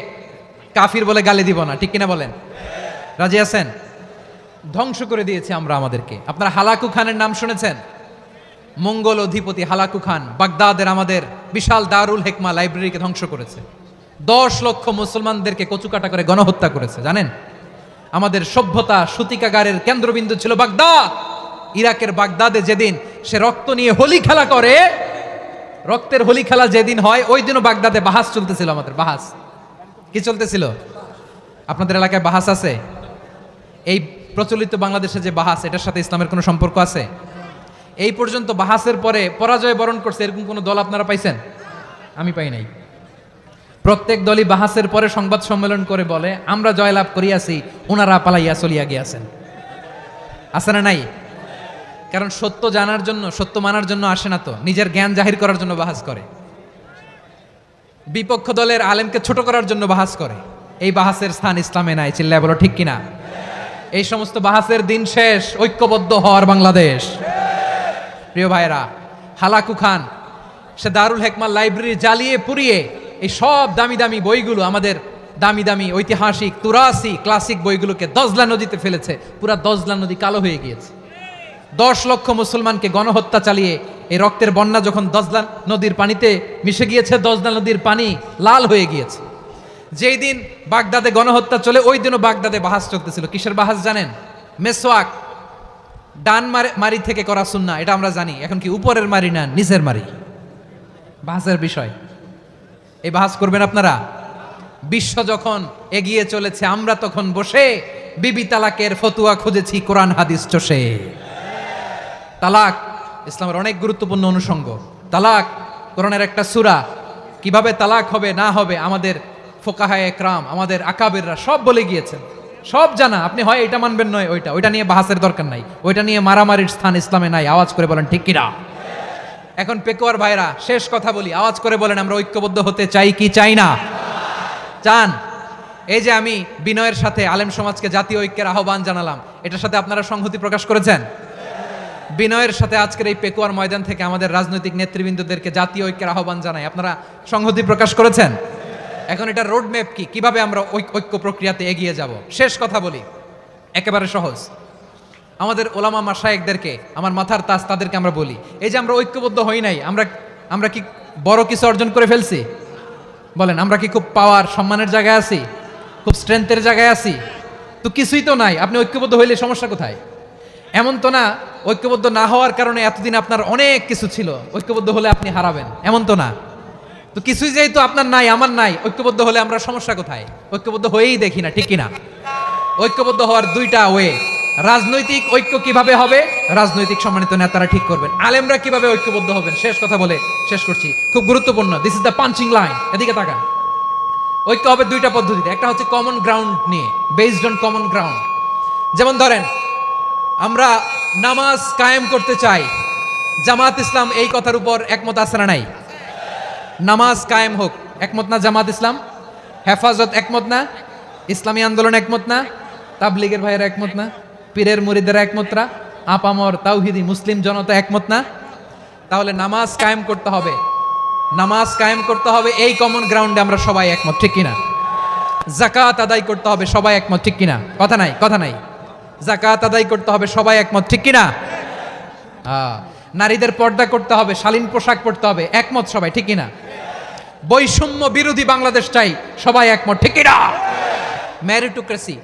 কাফির বলে গালি দিব না, ঠিক কিনা বলেন? রাজি আছেন? ধ্বংস করে দিয়েছে আমরা আমাদেরকে। আপনারা হালাকু খানের নাম শুনেছেন? মঙ্গল অধিপতি হালাকু খান বাগদাদের আমাদের বিশাল দারুল হেকমা লাইব্রেরিকে ধ্বংস করেছে। 10 লক্ষ মুসলমানদেরকে কচুকাটা করে গণহত্যা করেছে। জানেন, আমাদের সভ্যতা সূতিকাগারের কেন্দ্রবিন্দু ছিল বাগদাদ। ইরাকের বাগদাদে যেদিন সে রক্ত নিয়ে হোলি খেলা করে, রক্তের হোলি খেলা যেদিন হয়, ওই দিনও বাগদাদে বাহাস চলতেছিল। আমাদের বাহাস কি চলতেছিল? আপনাদের এলাকায় বাহাস আছে? এই প্রচলিত বাংলাদেশে যে বাহাস, এটার সাথে ইসলামের কোনো সম্পর্ক আছে? এই পর্যন্ত বাহাসের পরে পরাজয় বরণ করছে এরকম কোন দল আপনারা পাইছেন? আমি পাই নাই। প্রত্যেক দলই বাহাসের পরে সংবাদ সম্মেলন করে বলে আমরা জয়লাভ করিয়াছি, ওনারা পালাইয়া চলিয়া গিয়াছেন। আছে না নাই? কারণ সত্য জানার জন্য, সত্য মানার জন্য আসে না তো, নিজের জ্ঞান জাহির করার জন্য বাহাস করে। বিপক্ষ দলের আলেমকে ছোট করার জন্য বাহাস করে। এই বাহাসের স্থান ইসলামে নাই। চিল্লায় বলো ঠিক কিনা? এই সমস্ত বাহাসের দিন শেষ। ঐক্যবদ্ধ হওয়ার বাংলাদেশ। প্রিয় ভাইরা, হালাকু খান সে দারুল হেকমা লাইব্রেরি জ্বালিয়ে পুড়িয়ে এই সব দামি দামি বইগুলো, আমাদের দামি দামি ঐতিহাসিক তুরাসি ক্লাসিক বইগুলোকে দজলা নদীতে ফেলেছে। পুরা দজলা নদী কালো হয়ে গিয়েছে। 10 লক্ষ মুসলমানকে গণহত্যা চালিয়ে এই রক্তের বন্যা যখন দজলা নদীর পানিতে মিশে গিয়েছে, দজলা নদীর পানি লাল হয়ে গিয়েছে। যেই দিন বাগদাদে গণহত্যা চলে, ওই দিনও বাগদাদে বাহাস চলতেছিল। কিসের বাহাস জানেন? মেসওয়াক, ডান মারি থেকে করা সুন্নাহ, এটা আমরা জানি। এখন কি উপরের মারি না নিচের মারি? বাহাসের বিষয়। এই বাহাস করবেন আপনারা? বিশ্ব যখন এগিয়ে চলেছে, আমরা তখন বসে বিবি তালাকের ফতুয়া খুঁজেছি কোরআন হাদিস চষে। তালাক ইসলামের অনেক গুরুত্বপূর্ণ অনুষঙ্গ। তালাক কোরআনের একটা সূরা। কিভাবে তালাক হবে না হবে আমাদের ফোকাহায়ে একরাম, আমাদের আকাবেররা সব বলে গিয়েছেন, সব জানা। আপনি হয় এটা মানবেন, নয় ওইটা নিয়ে বাহাসের দরকার নাই, ওইটা নিয়ে মারামারির স্থান ইসলামে নাই। আওয়াজ করে বলেন ঠিক কিনা? এখন পেকুয়ার ভাইরা, শেষ কথা বলি, আওয়াজ করে বলেন আমরা ঐক্যবদ্ধ হতে চাই কি চাই না? চান? এই যে আমি বিনয়ের সাথে আলেম সমাজকে জাতীয় ঐক্যের আহ্বান জানালাম, এটার সাথে আপনারা সংহতি প্রকাশ করেছেন? বিনয়ের সাথে আজকের এই পেকুয়ার ময়দান থেকে আমাদের রাজনৈতিক নেতৃবৃন্দদেরকে জাতীয় ঐক্যের আহ্বান জানাই, আপনারা সংহতি প্রকাশ করেছেন? এখন এটা রোড ম্যাপ কি, কিভাবে আমরা ঐক্য প্রক্রিয়াতে এগিয়ে যাব? শেষ কথা বলি, একেবারে সহজ। আমাদের ওলামা মাশায়েখদেরকে, আমার মাথার তাজ, তাদেরকে আমরা বলি, এই যে আমরা ঐক্যবদ্ধ হই নাই, আমরা কি বড় কিছু অর্জন করে ফেলছি? বলেন, আমরা কি খুব পাওয়ার সম্মানের জায়গায় আছি? খুব স্ট্রেংথের জায়গায় আছি? তো কিছুই তো নাই। আপনি ঐক্যবদ্ধ হইলে সমস্যা কোথায়? এমন তো না ঐক্যবদ্ধ না হওয়ার কারণে এতদিন আপনার অনেক কিছু ছিল, ঐক্যবদ্ধ হলে আপনি হারাবেন, এমন তো না। তো কিছুই যেহেতু আপনার নাই আমার নাই, ঐক্যবদ্ধ হলে আমরা সমস্যা কোথায়? ঐক্যবদ্ধ হয়েই দেখি না, ঠিক কিনা? ঐক্যবদ্ধ হওয়ার দুইটা ওয়ে। রাজনৈতিক ঐক্য কিভাবে হবে? রাজনৈতিক সম্মানিত নেতারা ঠিক করবেন। আলেমরা কিভাবে ঐক্যবদ্ধ হবেন? শেষ কথা বলে শেষ করছি, খুব গুরুত্বপূর্ণ। This is the punching line. এদিকে তাকান। ঐক্য হবে দুইটা পদ্ধতিতে। একটা হচ্ছে কমন গ্রাউন্ড নিয়ে, বেসড অন কমন গ্রাউন্ড। যেমন ধরেন, আমরা নামাজ কায়েম করতে চাই, জামাত ইসলাম এই কথার উপর একমত আছে না নাই? নামাজ কায়েম হোক, একমত না জামাত ইসলাম? হেফাজত একমত না? ইসলামী আন্দোলন একমত না? তাবলীগের ভাইয়েরা একমত না? পীরের মুরিদেরা একমত না? আপামর তাওহিদি মুসলিম জনতা একমত না? তাহলে নামাজ কায়েম করতে হবে, নামাজ কায়েম করতে হবে এই কমন গ্রাউন্ডে আমরা সবাই একমত, ঠিক কিনা? যাকাত আদায় করতে হবে, সবাই একমত, ঠিক কিনা? কথা নাই, কথা নাই। যাকাত আদায় করতে হবে, সবাই একমত, ঠিক কিনা? নারীদের পর্দা করতে হবে, শালীন পোশাক পরতে হবে, একমত সবাই, ঠিক কিনা? বৈষম্য বিরোধী বাংলাদেশ চাই, সবাই একমত, ঠিক কিনা? Meritocracy,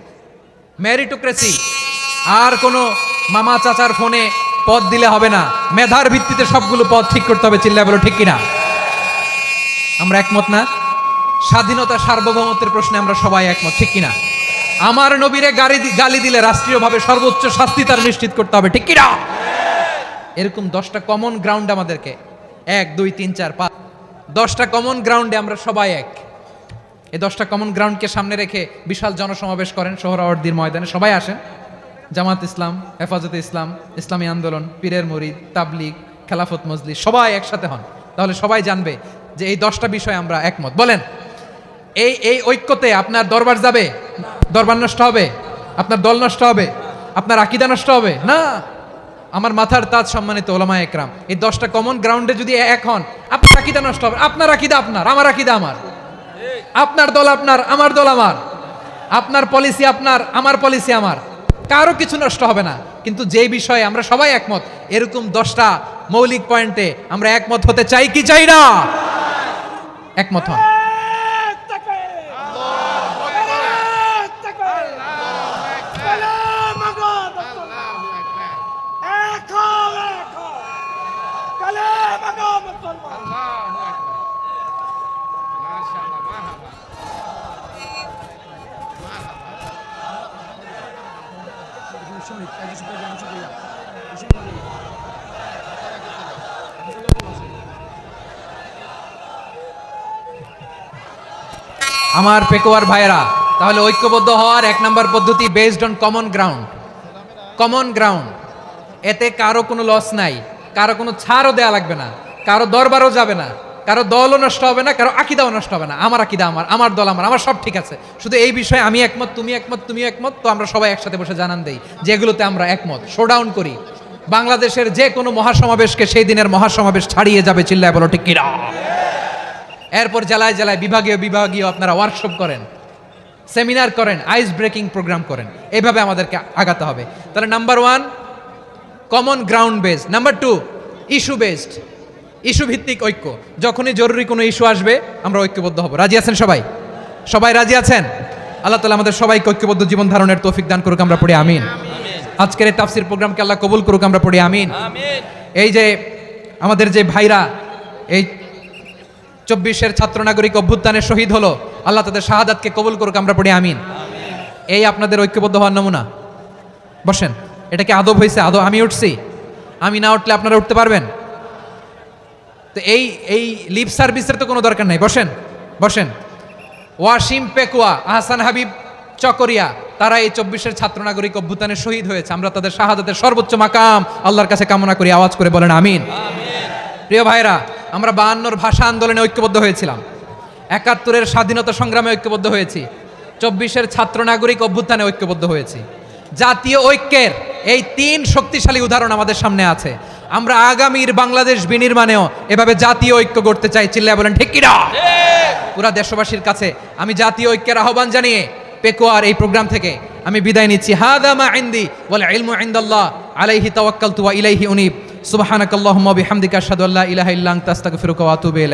meritocracy. আর কোনো মামা চাচার ফোনে পদ দিলে হবে না, মেধার ভিত্তিতে সবগুলো পদ ঠিক করতে হবে, চিল্লায় বলো ঠিক কিনা? আমরা একমত না? স্বাধীনতা সার্বভৌমত্বের প্রশ্নে আমরা সবাই একমত, ঠিক কিনা? আমার নবীরে গালি দিলে রাষ্ট্রীয়ভাবে সর্বোচ্চ শাস্তি তার নিশ্চিত করতে হবে, ঠিক কিনা? এরকম 10টা কমন গ্রাউন্ড আমাদেরকে, 1 2 3 4 5 10টা কমন গ্রাউন্ডে আমরা সবাই এক। এই 10টা কমন গ্রাউন্ডকে সামনে রেখে বিশাল জনসমাবেশ করেন সোহরাওয়ার্দীর ময়দানে, সবাই আসেন। জামাত ইসলাম, হেফাজতে ইসলাম, ইসলামী আন্দোলন, পীরের মুরিদ, তাবলীগ, খেলাফত মজলিস, সবাই একসাথে হন। তাহলে সবাই জানবে যে এই 10টা বিষয়ে আমরা একমত। বলেন, এই ঐক্যতে আপনার দরবার যাবে? দরবার নষ্ট হবে? আপনার দল নষ্ট হবে? আপনার আকীদা নষ্ট হবে? না। আমার মাথার তাজ সম্মানিত ওলামায়ে একরাম, এই 10টা কমন গ্রাউন্ডে যদি এক হন, আপনার আকীদা নষ্ট হবে? আপনার আকীদা আপনার, আমার আকীদা আমার, আপনার দল আপনার, আমার দল আমার, আপনার পলিসি আপনার, আমার পলিসি আমার, কারো কিছু নষ্ট হবে না। কিন্তু যে বিষয়ে আমরা সবাই একমত, এরকম 10টা মৌলিক পয়েন্টে আমরা একমত হতে চাই কি চাই না? একমত হন। আমার পেকোয়ার ভাইয়েরা, তাহলে ঐক্যবদ্ধ হওয়ার 1 নম্বর পদ্ধতি based on common ground. Common ground, এতে কারো কোনো লস নাই, কারো কোনো ছাড়ও দেয়া লাগবে না, কারো দরবারও যাবে না, কারো দলও নষ্ট হবে না, কারো আকীদাও নষ্ট হবে না। আমার আকীদা আমার, আমার দল আমার, আমার সব ঠিক আছে। শুধু এই বিষয়ে আমি একমত, তুমি একমত, তুমি একমত, তো আমরা সবাই একসাথে বসে জানান দেই যে এগুলোতে আমরা একমত। শোডাউন করি, বাংলাদেশের যে কোনো মহাসমাবেশকে সেই দিনের মহাসমাবেশ ছাড়িয়ে যাবে, চিল্লায় বলো ঠিক কিনা? এরপর জেলায় জেলায় বিভাগীয় আপনারা ওয়ার্কশপ করেন, সেমিনার করেন, আইস ব্রেকিং প্রোগ্রাম করেন। এইভাবে আমাদেরকে আগাতে হবে। তাহলে number 1 common ground based, number 2 issue based, issue ভিত্তিক ঐক্য। যখনই জরুরি কোনো ইস্যু আসবে আমরা ঐক্যবদ্ধ হব। রাজি আছেন সবাই? সবাই রাজি আছেন? আল্লাহ তাআলা আমাদের সবাইকে ঐক্যবদ্ধ জীবন ধারণের তৌফিক দান করুক, আমরা পড়ি আমিন। আজকের এই তাফসীর প্রোগ্রামকে আল্লাহ কবুল করুক, আমরা পড়ি আমিন। এই যে আমাদের যে ভাইরা এই 24-এর ছাত্র নাগরিক অভ্যুত্থানে শহীদ হলো, আল্লাহ তাদের শাহাদাতকে কবুল করুক, আমরা পড়ি আমিন। এই আপনাদের ঐক্যবদ্ধ হওয়ার নমুনা। বসেন, এটা কি আদব হয়েছে? আদব আমি উঠছি, আমি না উঠলে আপনারা উঠতে পারবেন? তো এই লিপ সার্ভিসের তো কোনো দরকার নাই। বসেন বসেন। ওয়াসিম পেকুয়া, আহসান হাবিব চকরিয়া, তারা এই 24-এর ছাত্র নাগরিক অভ্যুত্থানে শহীদ হয়েছে। আমরা তাদের শাহাদাতের সর্বোচ্চ মাকাম আল্লাহর কাছে কামনা করি। আওয়াজ করে বলেন আমিন। প্রিয় ভাইরা, আমরা 52-র ভাষা আন্দোলনে ঐক্যবদ্ধ হয়েছিলাম, 71-এর স্বাধীনতা সংগ্রামে ঐক্যবদ্ধ হয়েছি, 24-এর ছাত্র নাগরিক অভ্যুত্থানে ঐক্যবদ্ধ হয়েছি। জাতীয় ঐক্যের এই 3 শক্তিশালী উদাহরণ আমাদের সামনে আছে। আমরা আগামীর বাংলাদেশ বিনির্মাণেও এভাবে জাতীয় ঐক্য গড়তে চাই, চিল্লায় বলেন ঠিক কিনা? পুরা দেশবাসীর কাছে আমি জাতীয় ঐক্যের আহ্বান জানিয়ে পেকুয়ার এই প্রোগ্রাম থেকে আমি বিদায় নিচ্ছি। হাদা মা ইনদি ওয়াল ইলমু ইনদাল্লাহ আলাইহি তাওয়াক্কালতু ওয়া ইলাইহি উনীব। সুবহানাকাল্লাহুম্মা ওয়া বিহামদিকা আশহাদু আল্লা ইলাহা ইল্লা আনতা আস্তাগফিরুকা ওয়া আতুবু ইলাইক।